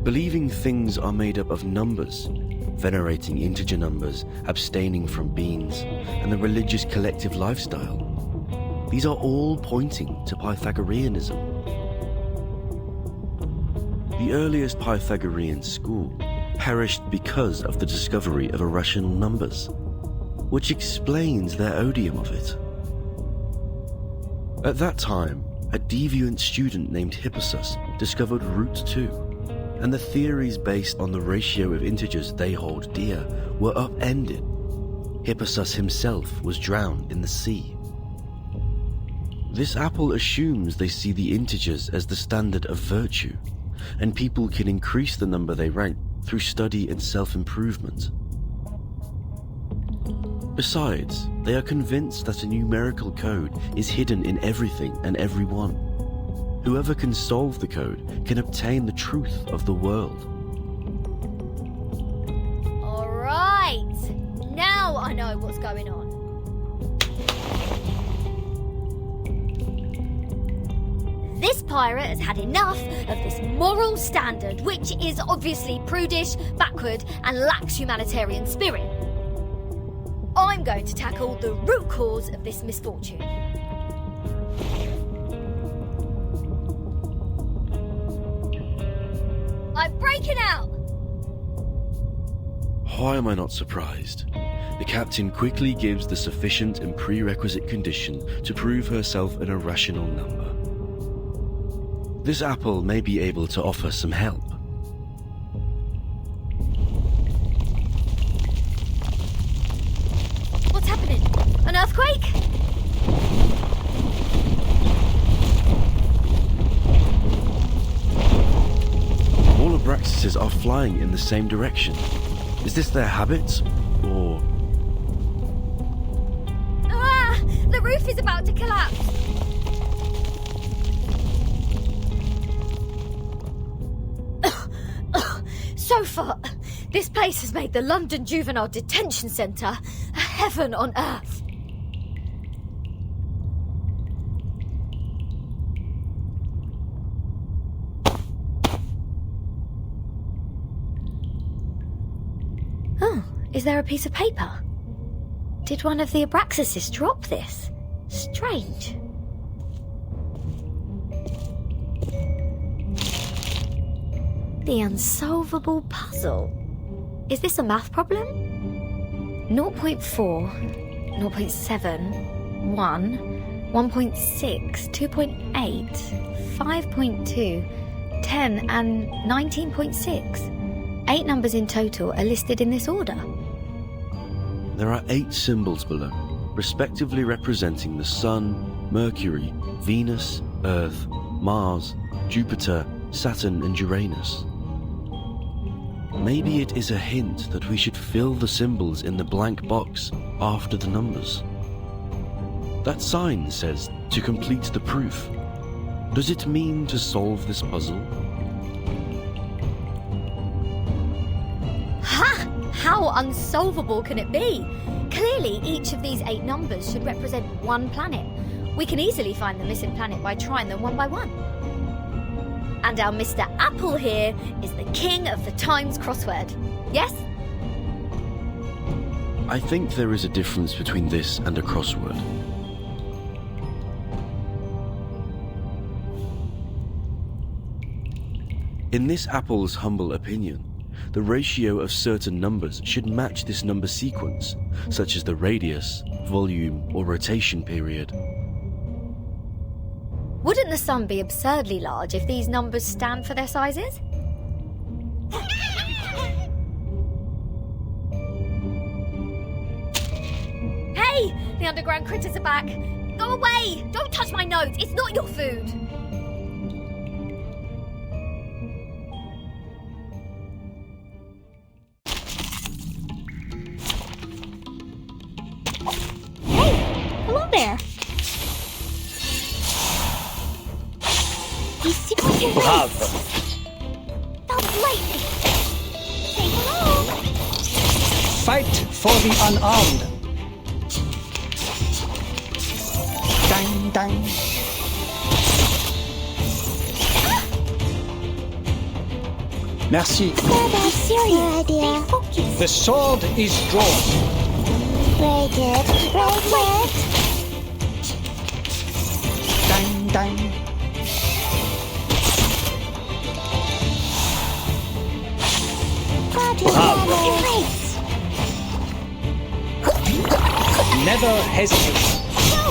Believing things are made up of numbers, venerating integer numbers, abstaining from beans, and the religious collective lifestyle. These are all pointing to Pythagoreanism. The earliest Pythagorean school perished because of the discovery of irrational numbers, which explains their odium of it. At that time, a deviant student named Hippasus discovered root 2, and the theories based on the ratio of integers they hold dear were upended. Hippasus himself was drowned in the sea. This apple assumes they see the integers as the standard of virtue, and people can increase the number they rank through study and self-improvement. Besides, they are convinced that a numerical code is hidden in everything and everyone. Whoever can solve the code can obtain the truth of the world. Alright, now I know what's going on. This pirate has had enough of this moral standard, which is obviously prudish, backward, and lacks humanitarian spirit. I'm going to tackle the root cause of this misfortune. I'm breaking out! Why am I not surprised? The captain quickly gives the sufficient and prerequisite condition to prove herself an irrational number. This apple may be able to offer some help. What's happening? An earthquake? All Abraxases are flying in the same direction. Is this their habit, or... Ah! The roof is about to collapse! So far, this place has made the London Juvenile Detention Centre a heaven on earth. Oh, is there a piece of paper? Did one of the Abraxases drop this? Strange. The unsolvable puzzle. Is this a math problem? 0.4, 0.7, 1, 1.6, 2.8, 5.2, 10 and 19.6. 8 numbers in total are listed in this order. There are 8 symbols below, respectively representing the Sun, Mercury, Venus, Earth, Mars, Jupiter, Saturn and Uranus. Maybe it is a hint that we should fill the symbols in the blank box after the numbers. That sign says to complete the proof. Does it mean to solve this puzzle? Ha! How unsolvable can it be? Clearly, each of these 8 numbers should represent one planet. We can easily find the missing planet by trying them one by one. And our Mr. Apple here is the king of the Times crossword. Yes? I think there is a difference between this and a crossword. In this apple's humble opinion, the ratio of certain numbers should match this number sequence, such as the radius, volume, or rotation period. Wouldn't the sun be absurdly large if these numbers stand for their sizes? Hey! The underground critters are back! Go away! Don't touch my notes! It's not your food! Hello there. He's secretly Bravo. Don't blame me. Say hello. Fight for the unarmed. Dang, dang. Merci. That's serious idea. Focus. The sword is drawn. Very good. Very good. Dang, dang. Bravo. Never hesitate. No!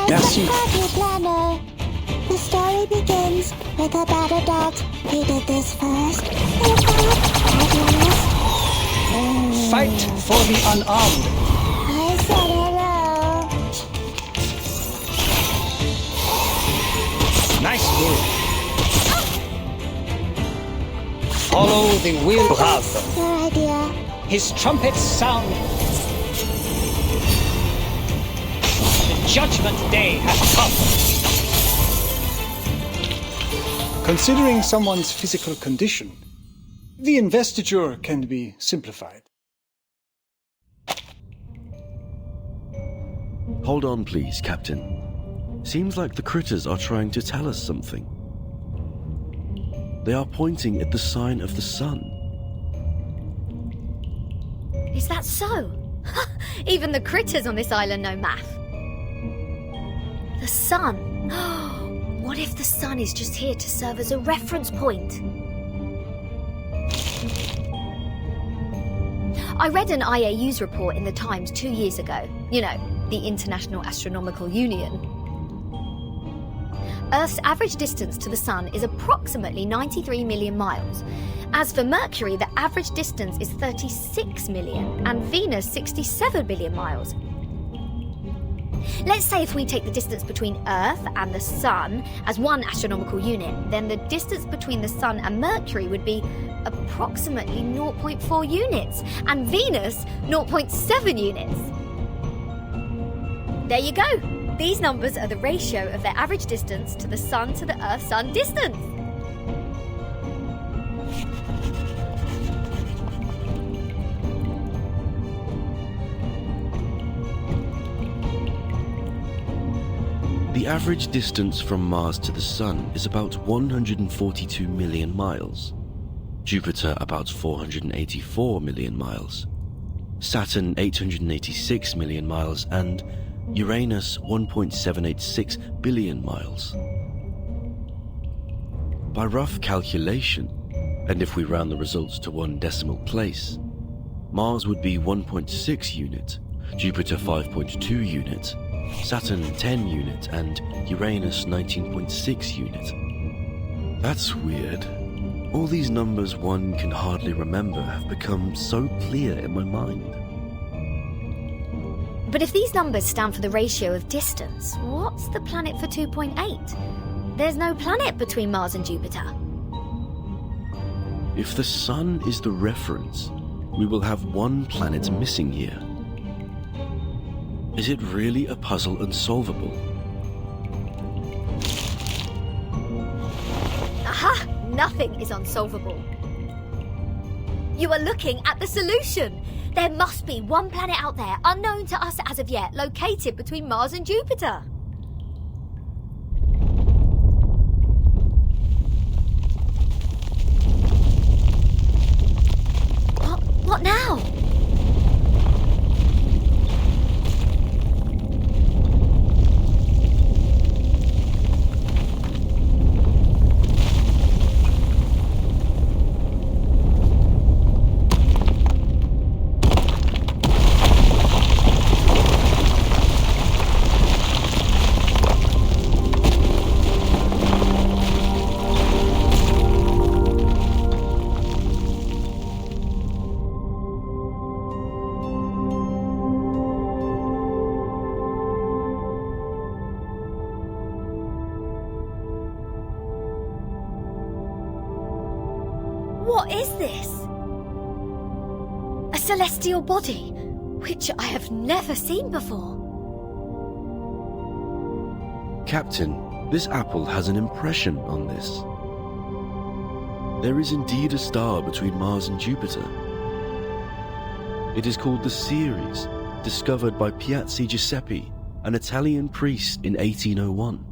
Merci. Party planner. The story begins with a battle dog who did this first. Fight for the unarmed. I said hello. Nice move. Follow the will. Bravo. Your idea. His trumpets sound. The judgment day has come. Considering someone's physical condition, the investiture can be simplified. Hold on, please, Captain. Seems like the critters are trying to tell us something. They are pointing at the sign of the sun. Is that so? Even the critters on this island know math. The sun. What if the sun is just here to serve as a reference point? I read an IAU's report in the Times 2 years ago. You know, the International Astronomical Union. Earth's average distance to the sun is approximately 93 million miles. As for Mercury, the average distance is 36 million, and Venus 67 billion miles. Let's say if we take the distance between Earth and the Sun as one astronomical unit, then the distance between the Sun and Mercury would be approximately 0.4 units, and Venus 0.7 units. There you go. These numbers are the ratio of their average distance to the Sun to the Earth-Sun distance. The average distance from Mars to the Sun is about 142 million miles. Jupiter about 484 million miles. Saturn 886 million miles, and Uranus 1.786 billion miles. By rough calculation, and if we round the results to one decimal place, Mars would be 1.6 unit, Jupiter 5.2 unit, Saturn 10 unit, and Uranus 19.6 unit. That's weird. All these numbers one can hardly remember have become so clear in my mind. But if these numbers stand for the ratio of distance, what's the planet for 2.8? There's no planet between Mars and Jupiter. If the Sun is the reference, we will have one planet missing here. Is it really a puzzle unsolvable? Aha! Nothing is unsolvable. You are looking at the solution. There must be one planet out there, unknown to us as of yet, located between Mars and Jupiter. What now? What is this? A celestial body, which I have never seen before. Captain, this apple has an impression on this. There is indeed a star between Mars and Jupiter. It is called the Ceres, discovered by Piazzi Giuseppe, an Italian priest in 1801.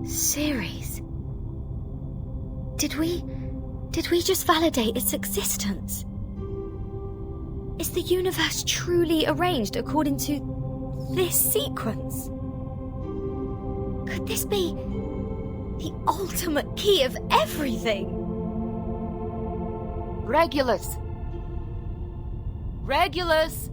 Ceres? Did we just validate its existence? Is the universe truly arranged according to this sequence? Could this be the ultimate key of everything? Regulus! Regulus!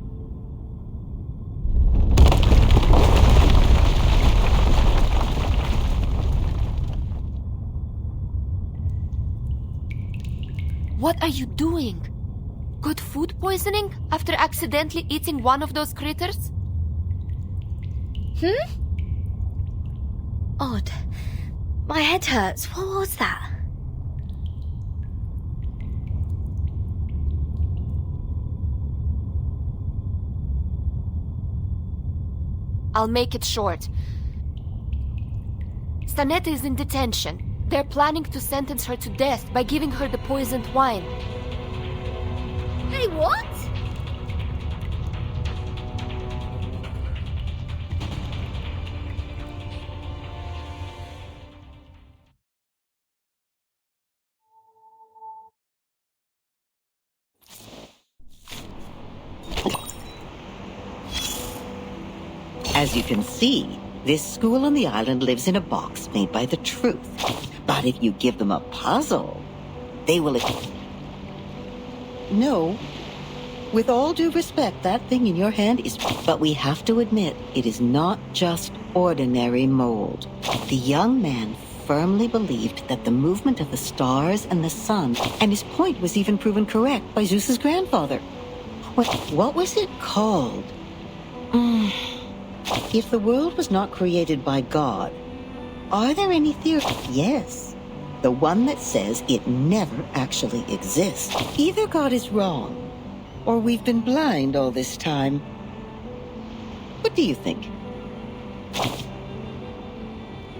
What are you doing? Got food poisoning after accidentally eating one of those critters? Odd. My head hurts. What was that? I'll make it short. Stanetta is in detention. They're planning to sentence her to death by giving her the poisoned wine. Hey, what? As you can see, this school on the island lives in a box made by the truth. But if you give them a puzzle, they will... No. With all due respect, that thing in your hand is... But we have to admit, it is not just ordinary mold. The young man firmly believed that the movement of the stars and the sun, and his point was even proven correct by Zeus's grandfather. What was it called? If the world was not created by God, are there any theories? Yes. The one that says it never actually exists. Either God is wrong, or we've been blind all this time. What do you think?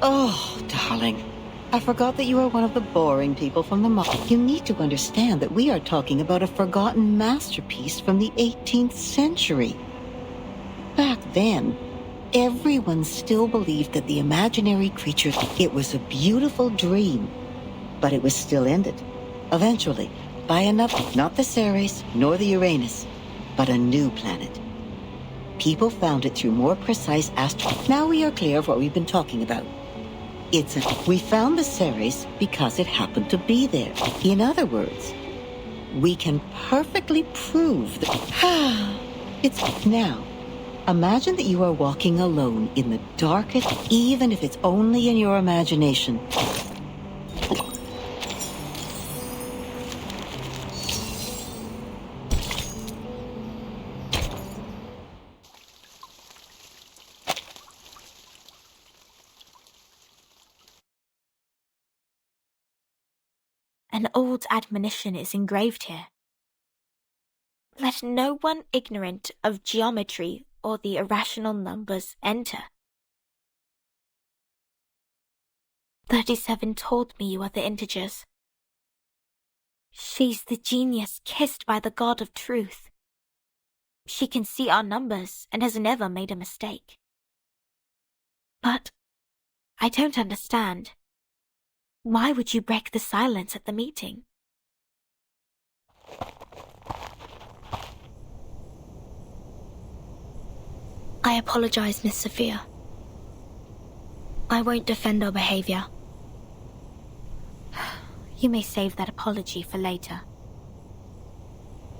Oh, darling. I forgot that you are one of the boring people from the mob. You need to understand that we are talking about a forgotten masterpiece from the 18th century. Back then, everyone still believed that the imaginary creature, it was a beautiful dream, but it was still ended, eventually, by another, not the Ceres, nor the Uranus, but a new planet. People found it through more precise Now we are clear of what we've been talking about. We found the Ceres because it happened to be there. In other words, we can perfectly prove that... It's now. Imagine that you are walking alone in the darkest, even if it's only in your imagination. An old admonition is engraved here. Let no one ignorant of geometry or the irrational numbers enter. 37 told me you are the integers. She's the genius kissed by the God of truth. She can see our numbers and has never made a mistake. But I don't understand. Why would you break the silence at the meeting? I apologize, Miss Sophia. I won't defend our behavior. You may save that apology for later.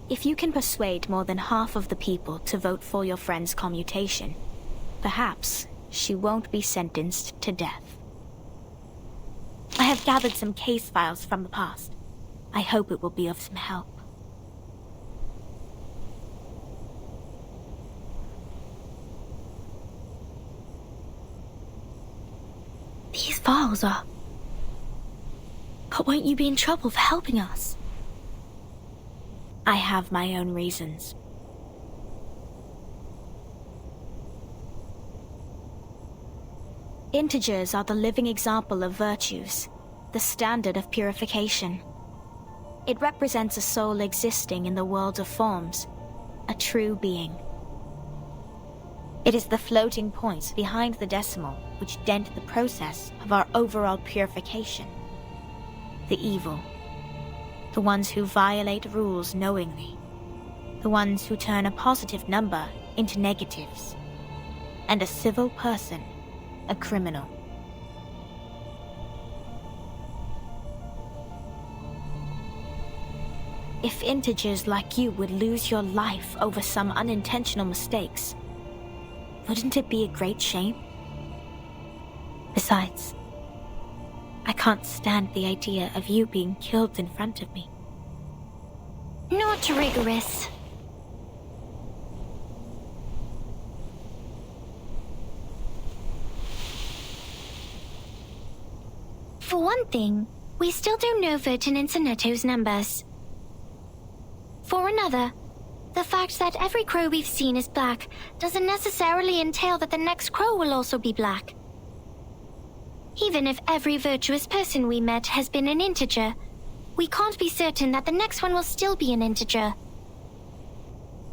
If you can persuade more than half of the people to vote for your friend's commutation, perhaps she won't be sentenced to death. I have gathered some case files from the past. I hope it will be of some help. These files are... But won't you be in trouble for helping us? I have my own reasons. Integers are the living example of virtues, the standard of purification. It represents a soul existing in the world of forms, a true being. It is the floating points behind the decimal which dent the process of our overall purification. The evil. The ones who violate rules knowingly. The ones who turn a positive number into negatives. And a civil person, a criminal. If integers like you would lose your life over some unintentional mistakes, wouldn't it be a great shame? Besides, I can't stand the idea of you being killed in front of me. Not rigorous. For one thing, we still don't know Vertin and Sonetto's numbers. For another, the fact that every crow we've seen is black doesn't necessarily entail that the next crow will also be black. Even if every virtuous person we met has been an integer, we can't be certain that the next one will still be an integer.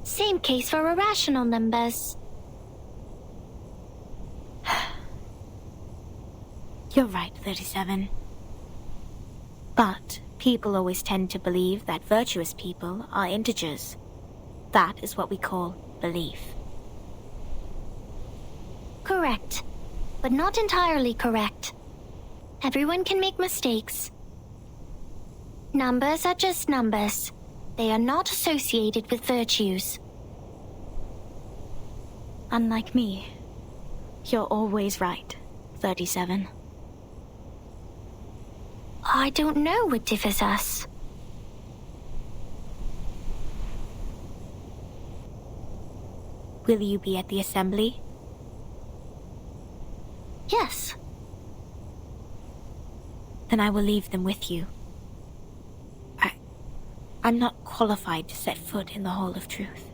Same case for irrational numbers. You're right, 37. But people always tend to believe that virtuous people are integers. That is what we call belief. Correct, but not entirely correct. Everyone can make mistakes. Numbers are just numbers. They are not associated with virtues. Unlike me, you're always right, 37. I don't know what differs us. Will you be at the assembly? Yes. Then I will leave them with you. I'm not qualified to set foot in the Hall of Truth.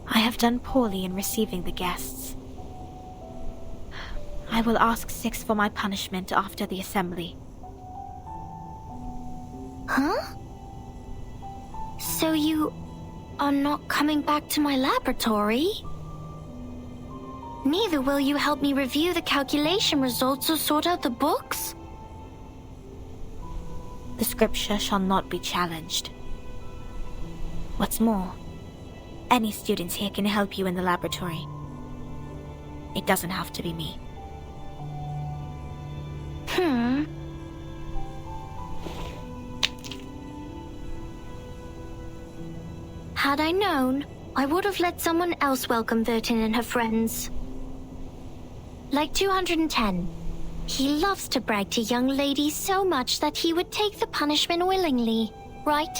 I have done poorly in receiving the guests. I will ask 6 for my punishment after the assembly. Huh? So you are not coming back to my laboratory? Neither will you help me review the calculation results or sort out the books? The scripture shall not be challenged. What's more, any students here can help you in the laboratory. It doesn't have to be me. Had I known, I would have let someone else welcome Vertin and her friends. Like 210. He loves to brag to young ladies so much that he would take the punishment willingly, right?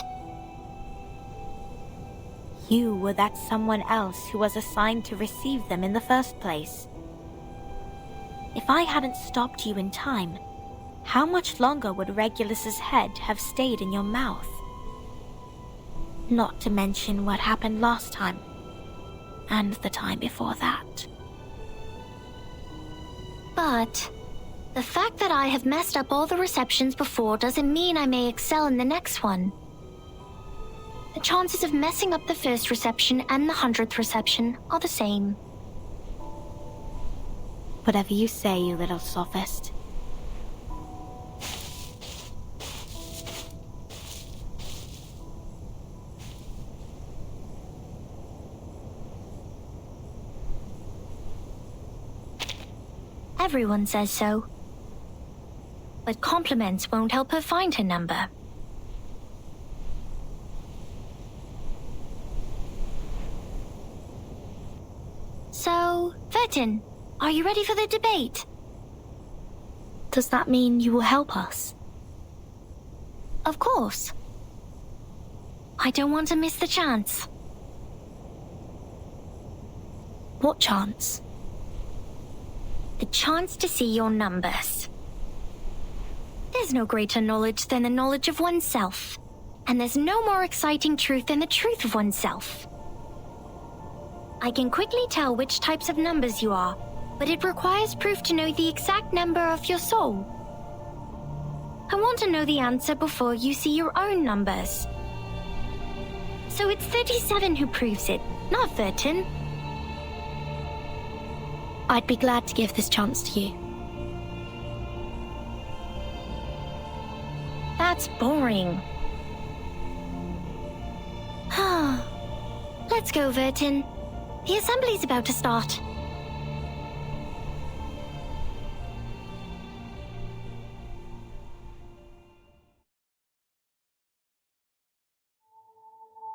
You were that someone else who was assigned to receive them in the first place. If I hadn't stopped you in time, how much longer would Regulus's head have stayed in your mouth? Not to mention what happened last time, and the time before that. But the fact that I have messed up all the receptions before doesn't mean I may excel in the next one. The chances of messing up the first reception and the 100th reception are the same. Whatever you say, you little sophist. Everyone says so. But compliments won't help her find her number. So, Vertin, are you ready for the debate? Does that mean you will help us? Of course. I don't want to miss the chance. What chance? The chance to see your numbers. There's no greater knowledge than the knowledge of oneself. And there's no more exciting truth than the truth of oneself. I can quickly tell which types of numbers you are, but it requires proof to know the exact number of your soul. I want to know the answer before you see your own numbers. So it's 37 who proves it, not Vertin. I'd be glad to give this chance to you. That's boring. Let's go, Vertin. The assembly's about to start.